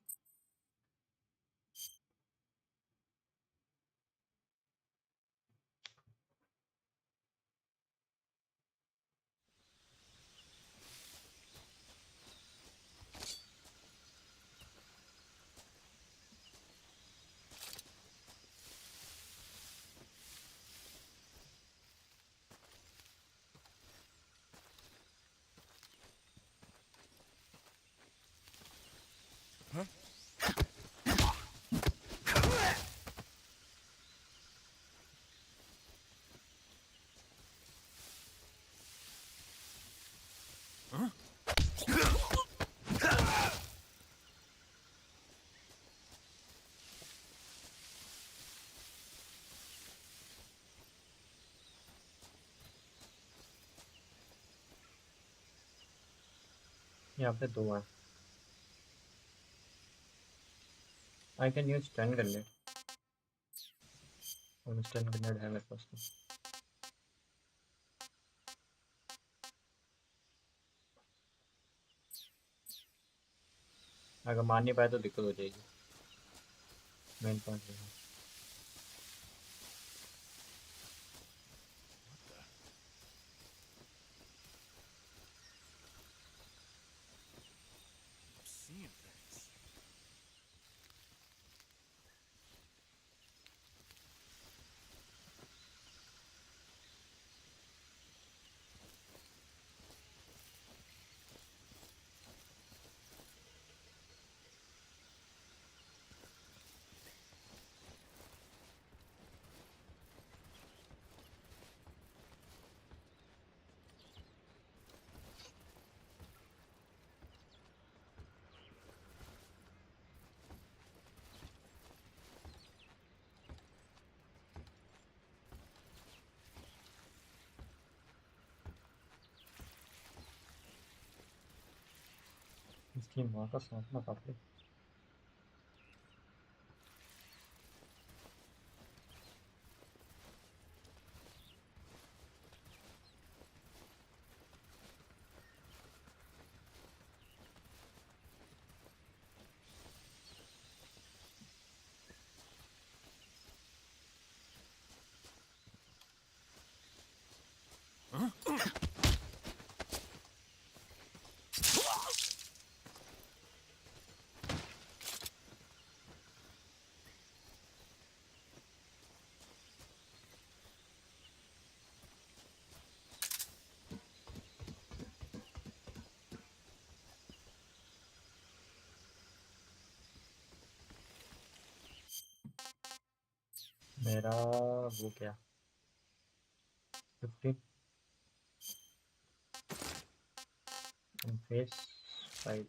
यहाँ पे 2 है। आई कैन यूज 10 ग्रेनेड, और 10 ग्रेनेड है मेरे पास तो। अगर मार नहीं पाए तो दिक्कत हो जाएगी। मेन पॉइंट है।
Seeing things.
इसकी माँ का साथ ना काफी। मेरा वो क्या 50 face 5।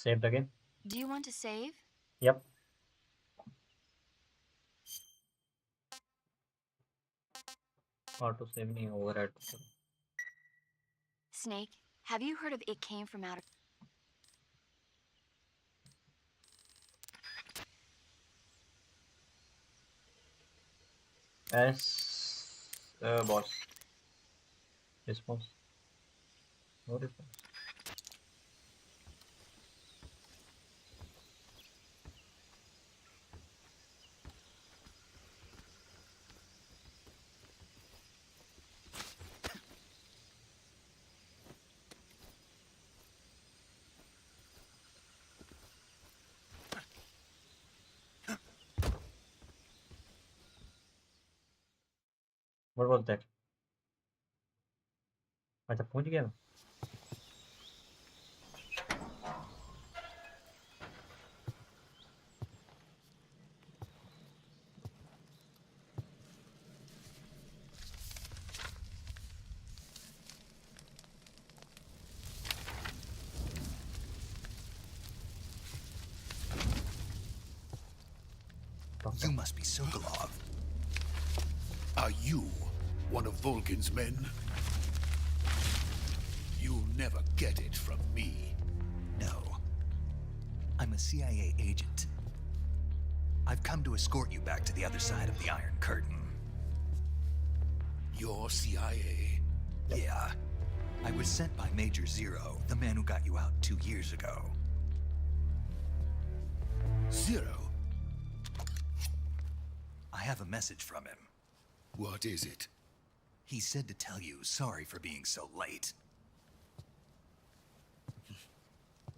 Saved again.
Do you want to save?
Yep. Auto save नहीं override तो करो.
Snake, have you heard of It Came From Outer...
Boss. Response. No response. What was that? अच्छा पहुंच गया मैं.
You must be Sokolov.
Are you one of Volgin's men? You'll never get it from me.
No. I'm a CIA agent. I've come to escort you back to the other side of the Iron Curtain.
You're CIA?
Yeah. I was sent by Major Zero, the man who got you out 2 years ago.
Zero?
I have a message from him.
What is it?
He said to tell you sorry for being so late.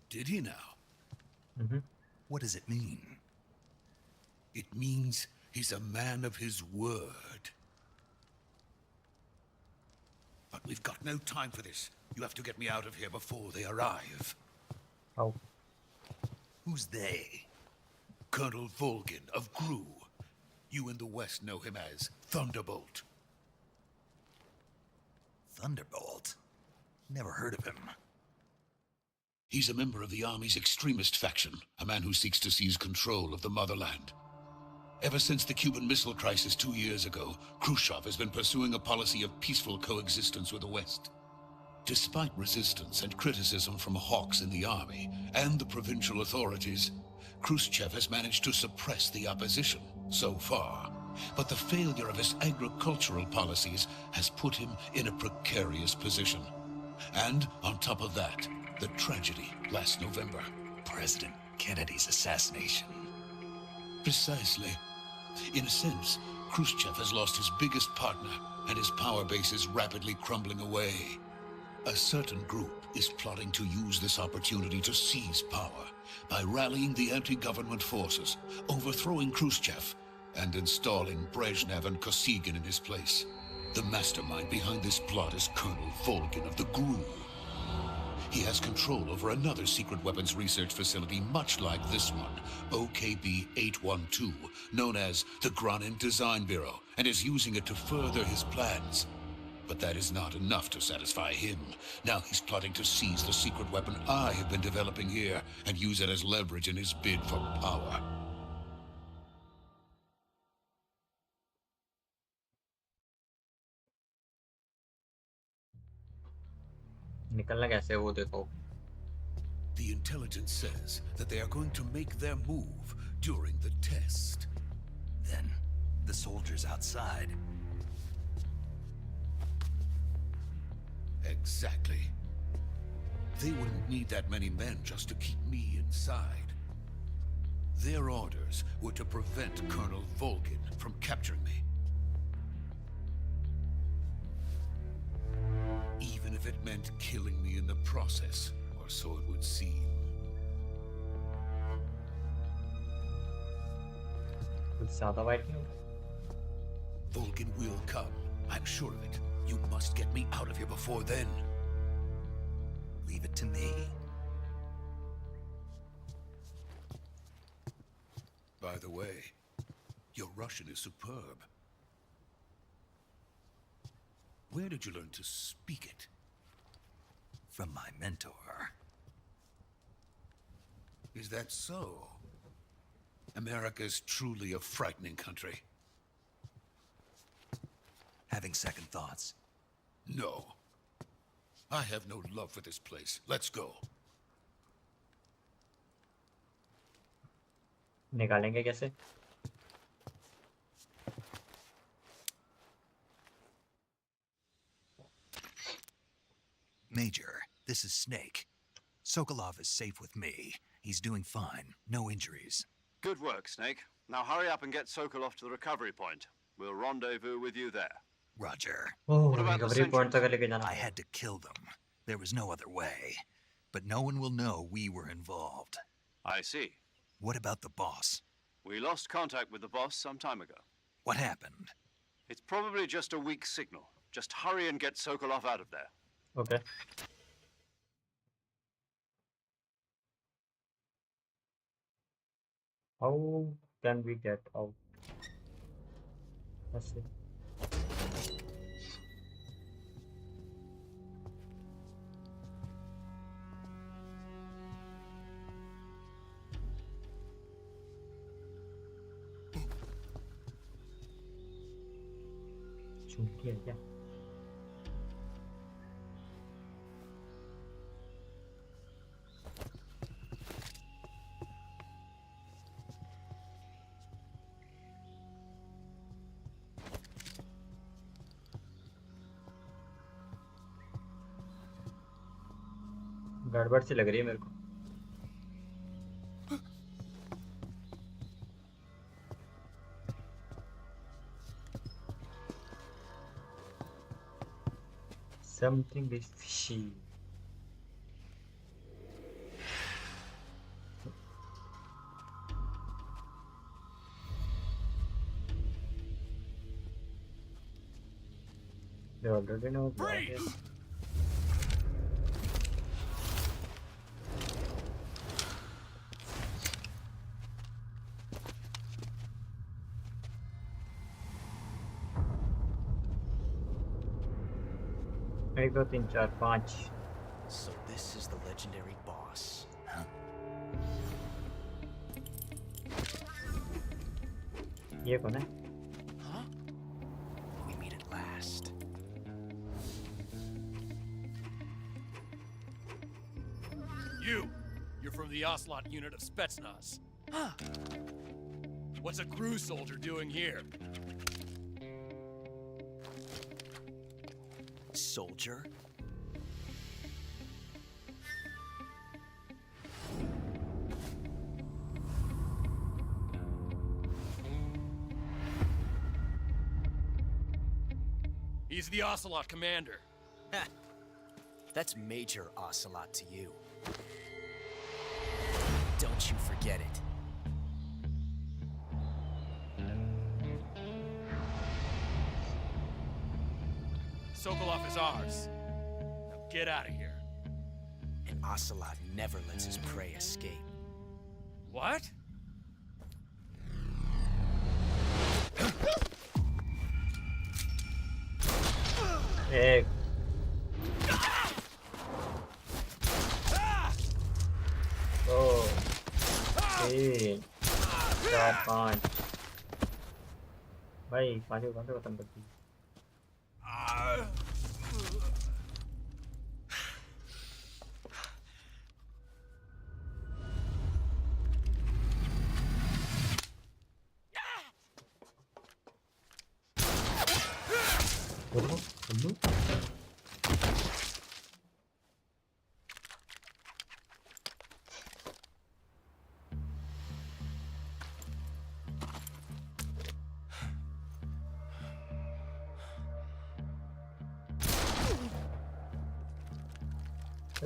Did he now?
Mm-hmm.
What does it mean?
It means he's a man of his word. But we've got no time for this. You have to get me out of here before they arrive.
How?
Who's they?
Colonel Volgin of GRU. You in the West know him as Thunderbolt.
Thunderbolt? Never heard of him.
He's a member of the Army's extremist faction, a man who seeks to seize control of the motherland. Ever since the Cuban Missile Crisis 2 years ago, Khrushchev has been pursuing a policy of peaceful coexistence with the West. Despite resistance and criticism from hawks in the army and the provincial authorities, Khrushchev has managed to suppress the opposition so far. But the failure of his agricultural policies has put him in a precarious position. And on top of that, the tragedy last November.
President Kennedy's assassination.
Precisely. In a sense, Khrushchev has lost his biggest partner, and his power base is rapidly crumbling away. A certain group is plotting to use this opportunity to seize power by rallying the anti-government forces, overthrowing Khrushchev, and installing Brezhnev and Kosygin in his place. The mastermind behind this plot is Colonel Volgin of the GRU. He has control over another secret weapons research facility much like this one, OKB-812, known as the Granin Design Bureau, and is using it to further his plans. But that is not enough to satisfy him. Now he's plotting to seize the secret weapon I have been developing here and use it as leverage in his bid for power.
निकलना कैसे वो देखो.
The intelligence says that they are going to make their move during the test.
Then, the soldiers outside.
Exactly. They wouldn't need that many men just to keep me inside. Their orders were to prevent Colonel Volgin from capturing me. Even if it meant killing me in the process, or so it would seem.
कुछ ज़्यादा white नहीं.
Volgin will come. I'm sure of it. You must get me out of here before then.
Leave it to me.
By the way, your Russian is superb. Where did you learn to speak it?
From my mentor.
Is that so? America is truly a frightening country.
Having second thoughts?
No. I have no love for this place. Let's go.
निकालेंगे कैसे?
Major, this is Snake. Sokolov is safe with me. He's doing fine. No injuries.
Good work, Snake. Now hurry up and get Sokolov to the recovery point. We'll rendezvous with you there.
Roger.
Oh,
What about the
recovery point
Sentries?
तक लेके जाना
I
पड़ेगा.
had to kill them. There was no other way. But no one will know we were involved.
I see.
What about the boss?
We lost contact with the boss some time ago.
What happened?
It's probably just a weak signal. Just hurry and get Sokolov out of there.
Okay. How can we get out? Let's see. चूंकि है क्या? गड़बड़ सी लग रही है मेरे को. Something is fishy. They already know that is. एक दो तीन चार पाँच.
So this is the legendary boss.
ये कौन है?
Huh? We meet at last.
You're from the Ocelot unit of Spetsnaz.
Huh.
What's a crew soldier doing here?
Soldier?
He's the Ocelot commander.
Ha! That's Major Ocelot to you. Don't you forget it.
Sokolov is ours. Now get out of here.
And Ocelot never lets his prey escape.
What?
एक. दो. तीन. चार पाँच. भाई पाँचों कौन से खत्म करती है?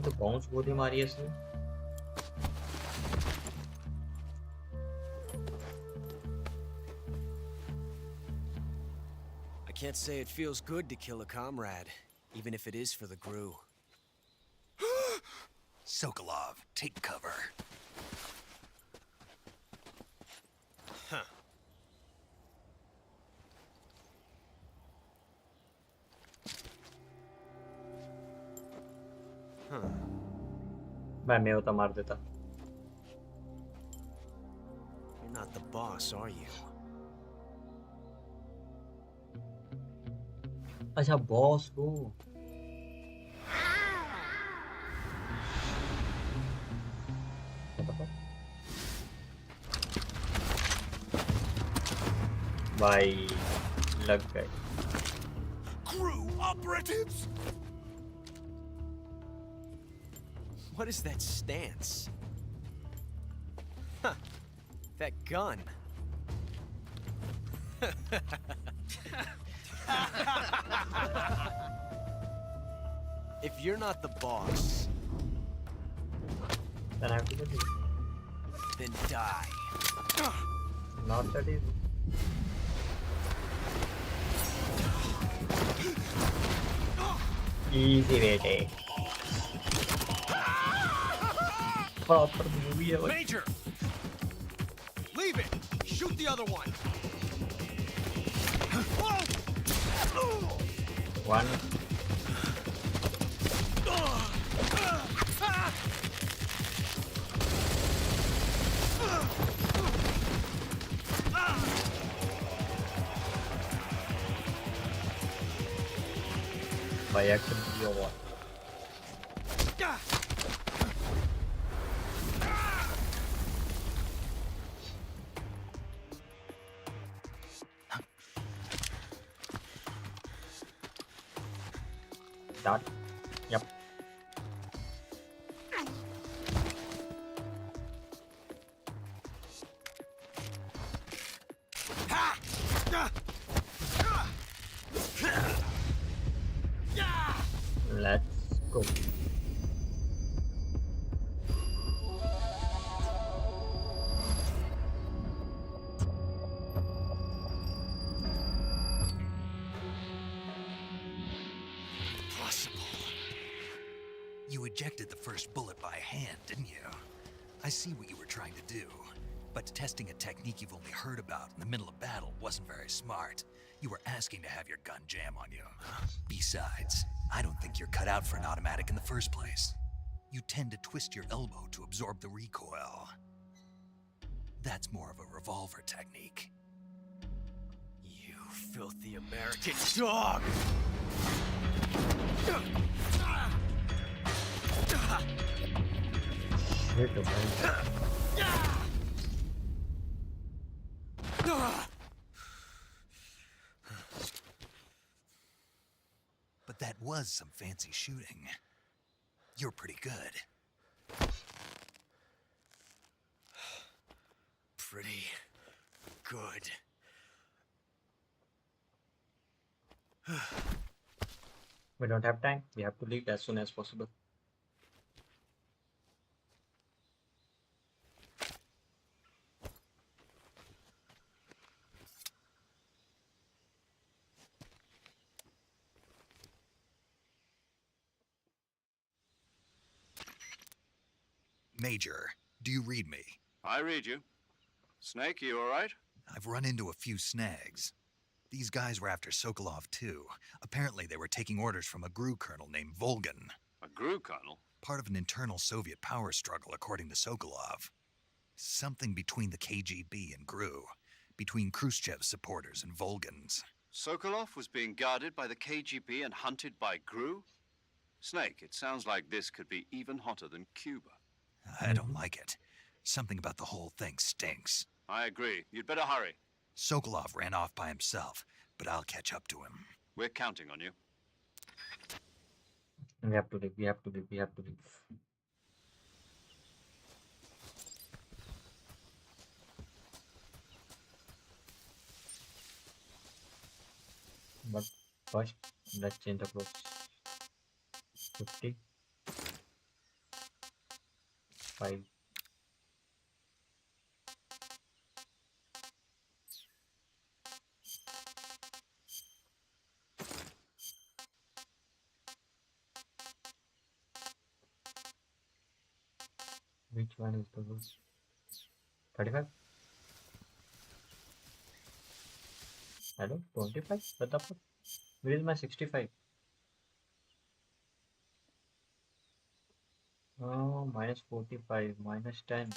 तो बाउंस गोली मारी है इसने.
I can't say it feels good to kill a comrade, even if it is for the GRU.
Sokolov, take cover.
Huh.
मैं होता मार देता.
boss, are you?
अच्छा बॉस को भाई लग गए
Crew operatives? What is that stance? Huh. That gun. If you're not the boss,
then I have to do it.
then die.
Not that easy. Easy बेटे proper movie है भाई
Major! Leave it! Shoot the other one!
one by accident or what? That? Yep. Let's go.
Impossible. You ejected the first bullet by hand, didn't you? I see what you were trying to do. But testing a technique you've only heard about in the middle of battle wasn't very smart. You were asking to have your gun jam on you. Besides, I don't think you're cut out for an automatic in the first place. You tend to twist your elbow to absorb the recoil. That's more of a revolver technique.
You filthy American dog!
Shit, man.
But that was some fancy shooting. You're pretty good.
Pretty good.
We don't have time. We have to leave as soon as possible.
Major, do you read me?
I read you. Snake, you all right?
I've run into a few snags. These guys were after Sokolov too. Apparently they were taking orders from a GRU colonel named Volgan.
A GRU colonel?
Part of an internal Soviet power struggle, according to Sokolov. Something between the KGB and GRU. Between Khrushchev's supporters and Volgan's.
Sokolov was being guarded by the KGB and hunted by GRU? Snake, it sounds like this could be even hotter than Cuba.
I don't like it. Something about the whole thing stinks.
I agree. You'd better hurry.
Sokolov ran off by himself, but I'll catch up to him.
We're counting on you.
We have to leave. We have to leave. We have to leave. But first, let's change the clothes. 50. 5. Which one is the worst? 35? Hello? 25? What the fuck? Where is my 65? Oh, minus 45, minus 10.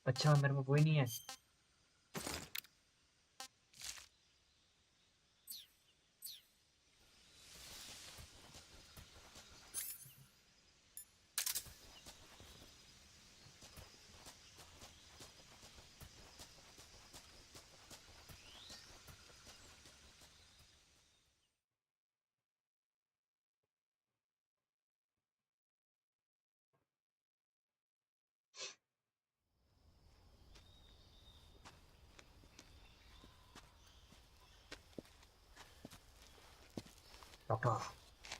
अच्छा मेरे में कोई नहीं है। Doctor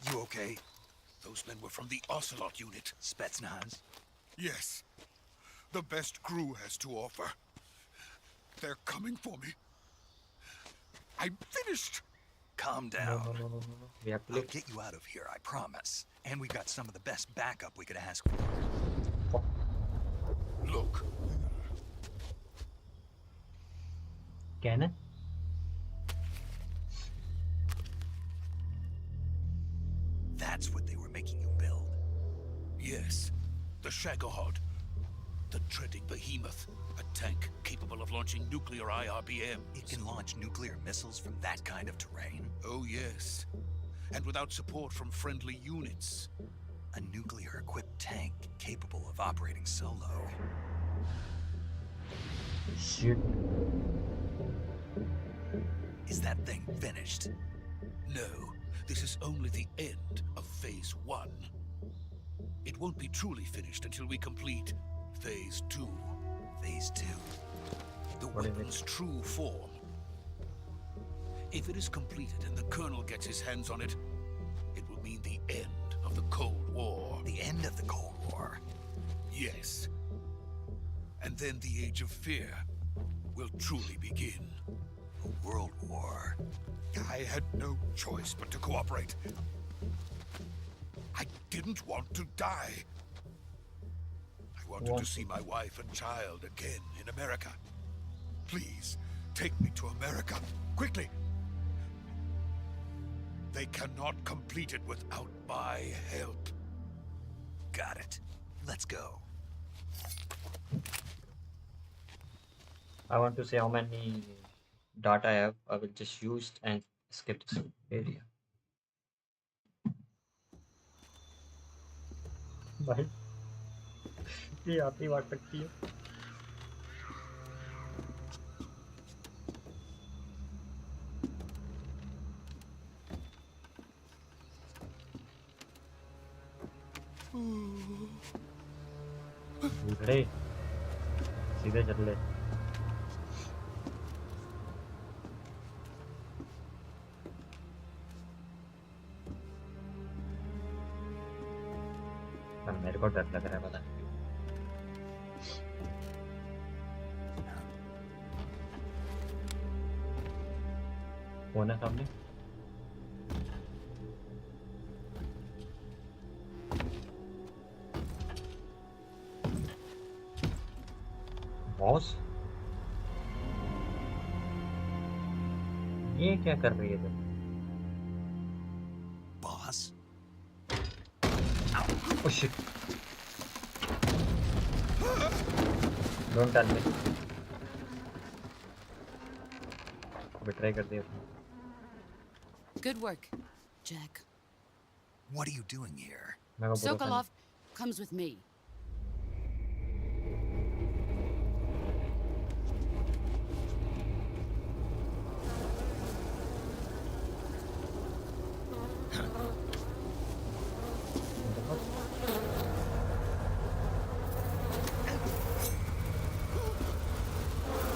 You okay? Those men were from the Ocelot unit.
Spetsnaz?
Yes. The best crew has to offer. They're coming for me. I'm finished.
Calm
no
down.
no no no no no we have to
I'll
leave.
get you out of here, I promise. And we've got some of the best backup we could ask for.
Look.
Cannon?
That's what they were making you build.
Yes. The Shagohod. The treading behemoth. A tank capable of launching nuclear IRBMs.
It can launch nuclear missiles from that kind of terrain?
Oh, yes. And without support from friendly units.
A nuclear-equipped tank capable of operating solo.
Shit.
Is that thing finished?
No, this is only the end of Phase 1. It won't be truly finished until we complete Phase 2.
Phase 2?
The
What is it?
weapon's true form. If it is completed and the Colonel gets his hands on it, it will mean the end of the Cold War.
The end of the Cold War?
Yes. And then the Age of Fear will truly begin.
A world war?
I had no choice but to cooperate. I didn't want to die. I wanted to see my wife and child again in America. Please, take me to America, quickly. They cannot complete it without my help.
Got it. Let's go.
I want to see how many data I have. I will just use and skip this area. भाई ये आती बात सकती है। उधरे सीधे चल ले। मेरे को डर लग रहा है पता नहीं क्यों। कौन है सामने? बॉस ये क्या कर रही है तुम?
Boss?
Oh shit! Don't touch me. Betray कर दिया उसने।
Good work, Jack.
What are you doing here?
मैं को भरोसा नहीं।
Sokolov comes with me.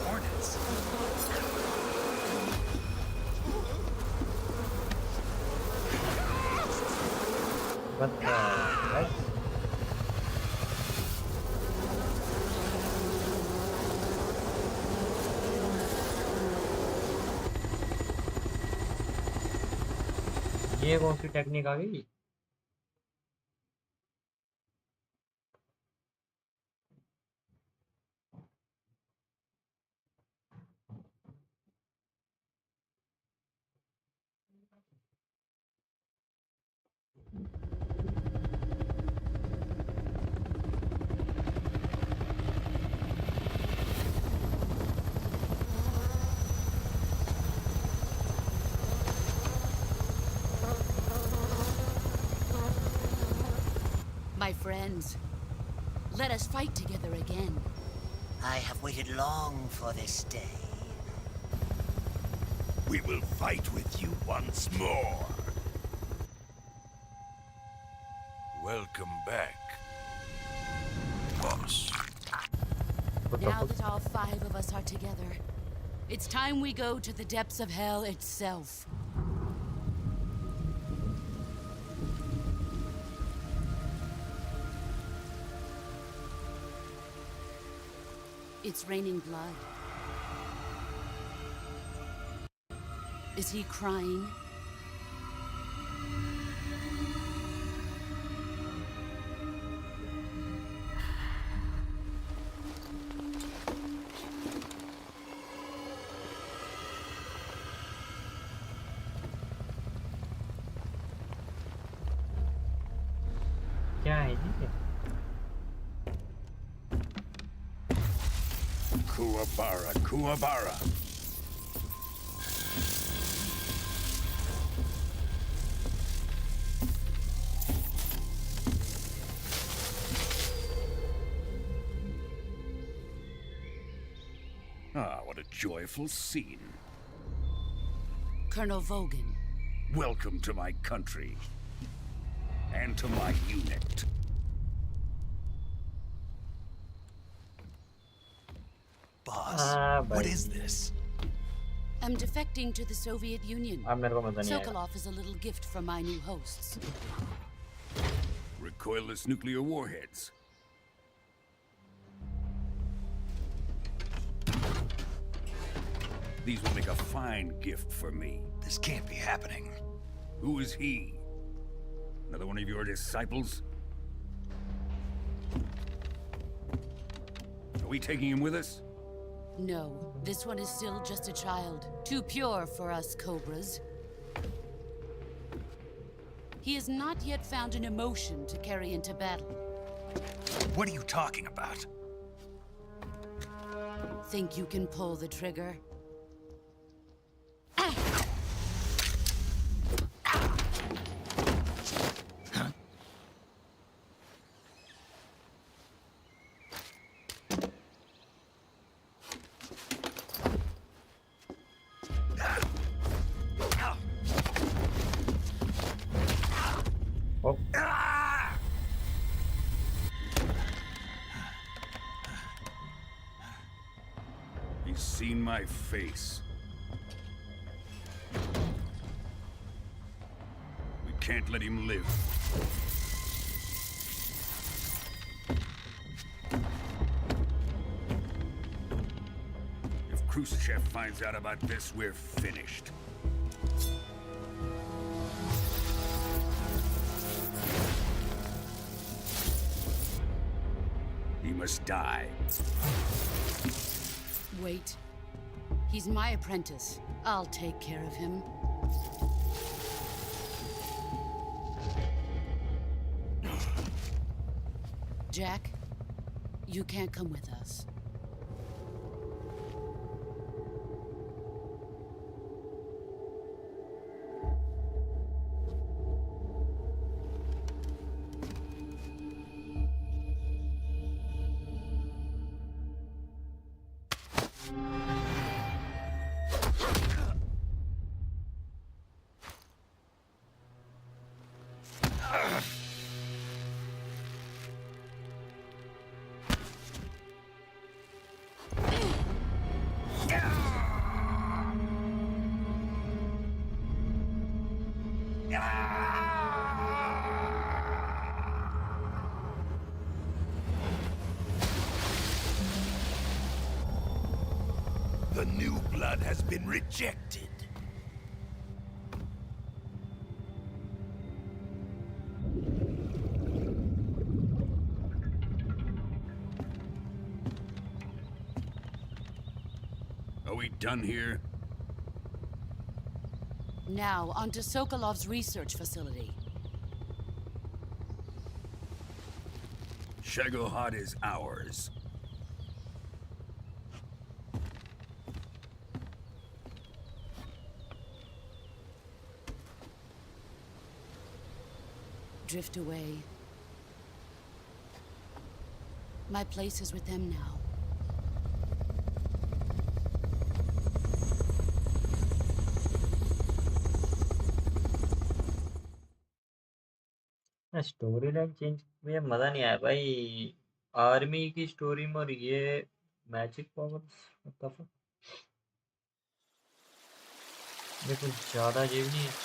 Hornets?
What the heck? ये कौन सी टेक्निक आ गई?
My friends, let us fight together again.
I have waited long for this day.
We will fight with you once more. Welcome back, boss.
Now that all 5 of us are together, it's time we go to the depths of hell itself. It's raining blood. Is he crying?
क्या है जी?
Kuwabara, Kuwabara. Ah, what a joyful scene.
Colonel Vogan.
Welcome to my country. And to my unit.
Boss, what is this?
I'm defecting to the Soviet Union.
अब मेरे को मजा नहीं आएगा.
Sokolov is a little gift from my new hosts.
Recoilless nuclear warheads. These will make a fine gift for me.
This can't be happening.
Who is he? Another one of your disciples? Are we taking him with us?
No, this one is still just a child. Too pure for us Cobras. He has not yet found an emotion to carry into battle.
What are you talking about?
Think you can pull the trigger?
Oh.
He's seen my face. We can't let him live. If Khrushchev finds out about this, we're finished. He must die.
Wait. He's my apprentice. I'll take care of him. Jack, you can't come with us.
The new blood has been rejected. Are we done here?
Now, onto Sokolov's research facility.
Shagohod is ours.
Drift away. My place is with them now.
Story line change में मजा नहीं आया भाई। Army की story में और ये magic powers मतलब ये कुछ ज्यादा अजीब नहीं है।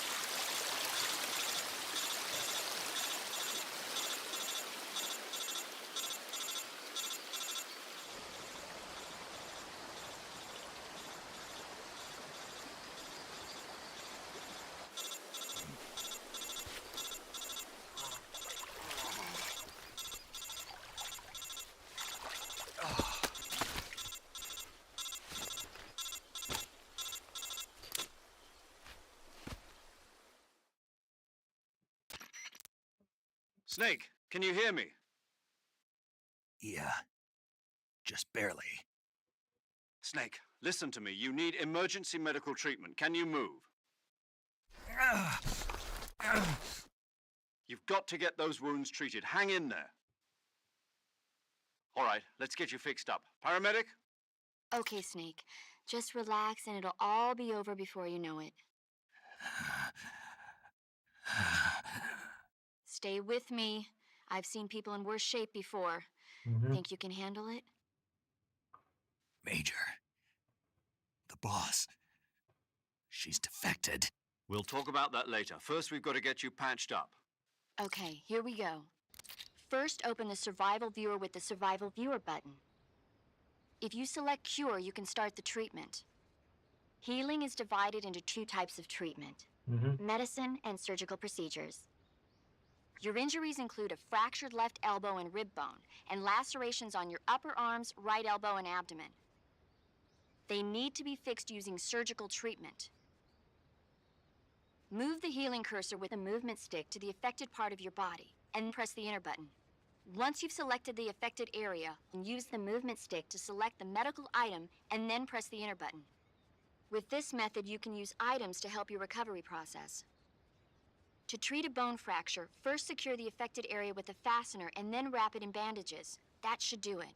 Snake, can you hear me?
Yeah. Just barely.
Snake, listen to me. You need emergency medical treatment. Can you move? You've got to get those wounds treated. Hang in there. All right, let's get you fixed up. Paramedic?
Okay, Snake. Just relax and it'll all be over before you know it. Stay with me. I've seen people in worse shape before. Think you can handle it?
Major. The boss. She's defected.
We'll talk about that later. First, we've got to get you patched up.
Okay, here we go. First, open the Survival Viewer with the Survival Viewer button. If you select Cure, you can start the treatment. Healing is divided into two types of treatment. Medicine and surgical procedures. Your injuries include a fractured left elbow and rib bone, and lacerations on your upper arms, right elbow, and abdomen. They need to be fixed using surgical treatment. Move the healing cursor with a movement stick to the affected part of your body, and press the enter button. Once you've selected the affected area, use the movement stick to select the medical item, and then press the enter button. With this method, you can use items to help your recovery process. To treat a bone fracture, first secure the affected area with a fastener and then wrap it in bandages. That should do it.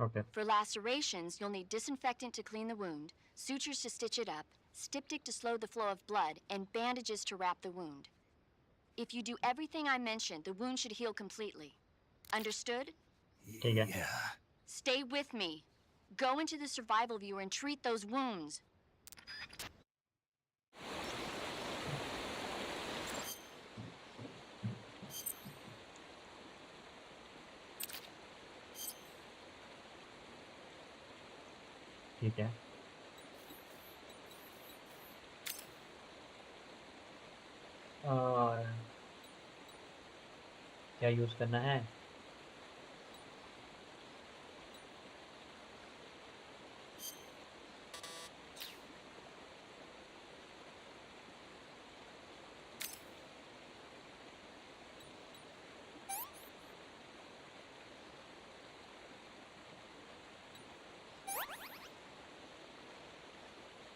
Okay.
For lacerations, you'll need disinfectant to clean the wound, sutures to stitch it up, styptic to slow the flow of blood, and bandages to wrap the wound. If you do everything I mentioned, the wound should heal completely. Understood?
Yeah.
Stay with me. Go into the Survival Viewer and treat those wounds.
ठीक है। और क्या use करना है?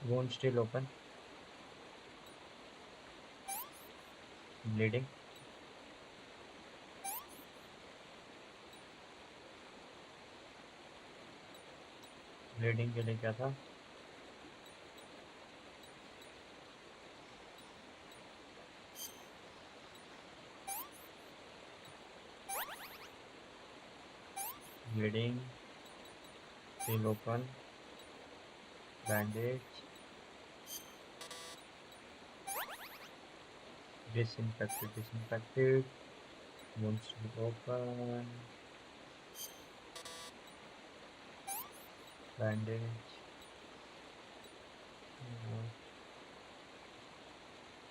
Wound still open. Bleeding. Bleeding के लिए क्या था? Bleeding, still open, bandage, disinfected, wounds still open, bandage,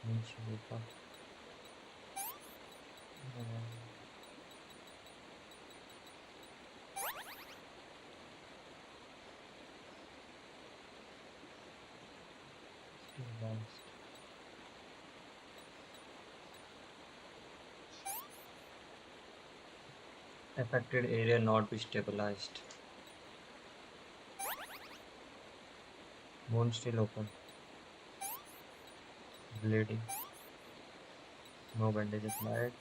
wounds still open. Affected area not be stabilized. Wound still open. Bleeding. No bandage applied.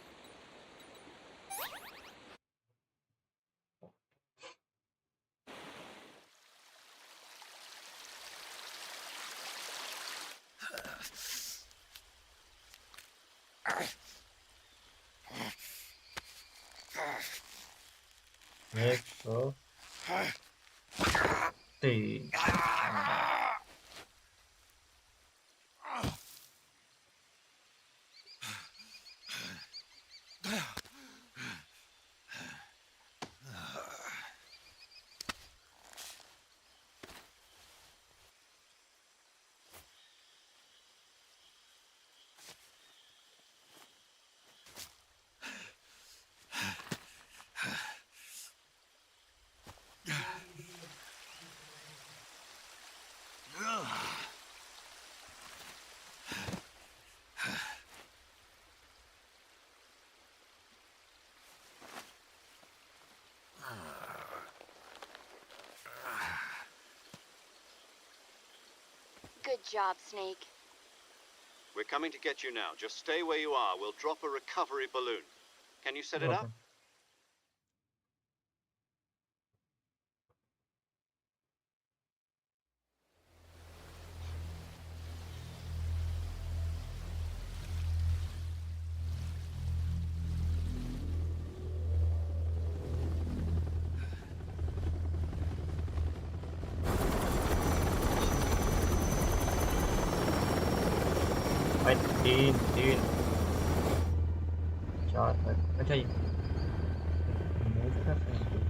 Ecco. Sì.
Good job, Snake.
We're coming to get you now. Just stay where you are. We'll drop a recovery balloon. Can you set it up?
Okay. Phải tin tin cho अच्छा ये move कर सकते हैं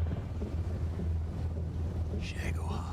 Shagohod.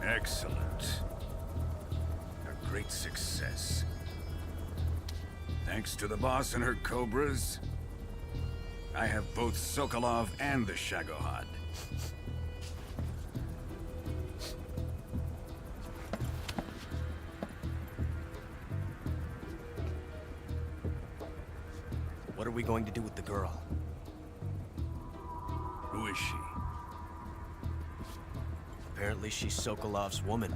Excellent. A great success. Thanks to the boss and her cobras, I have both Sokolov and the Shagohod.
What are we going to do with the girl?
Who is she?
Apparently she's Sokolov's woman.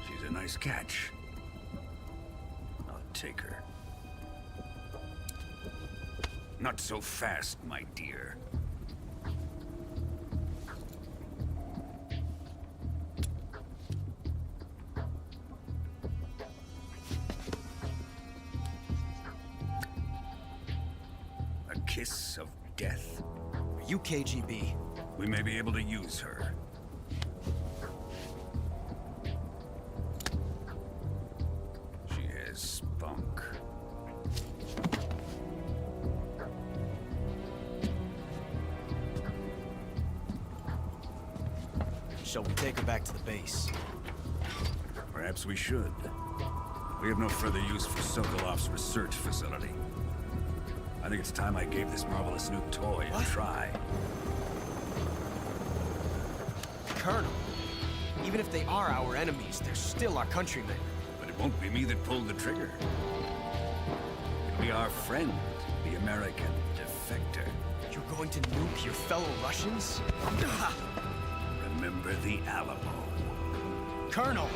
She's a nice catch. I'll take her. Not so fast, my dear. A kiss of death?
Are you KGB?
We may be able to use her. She has spunk.
Shall we take her back to the base?
Perhaps we should. We have no further use for Sokolov's research facility. I think it's time I gave this marvelous new toy a try.
Colonel, even if they are our enemies, they're still our countrymen.
But it won't be me that pulled the trigger. It'll be our friend, the American defector.
You're going to nuke your fellow Russians?
Remember the Alamo.
Colonel,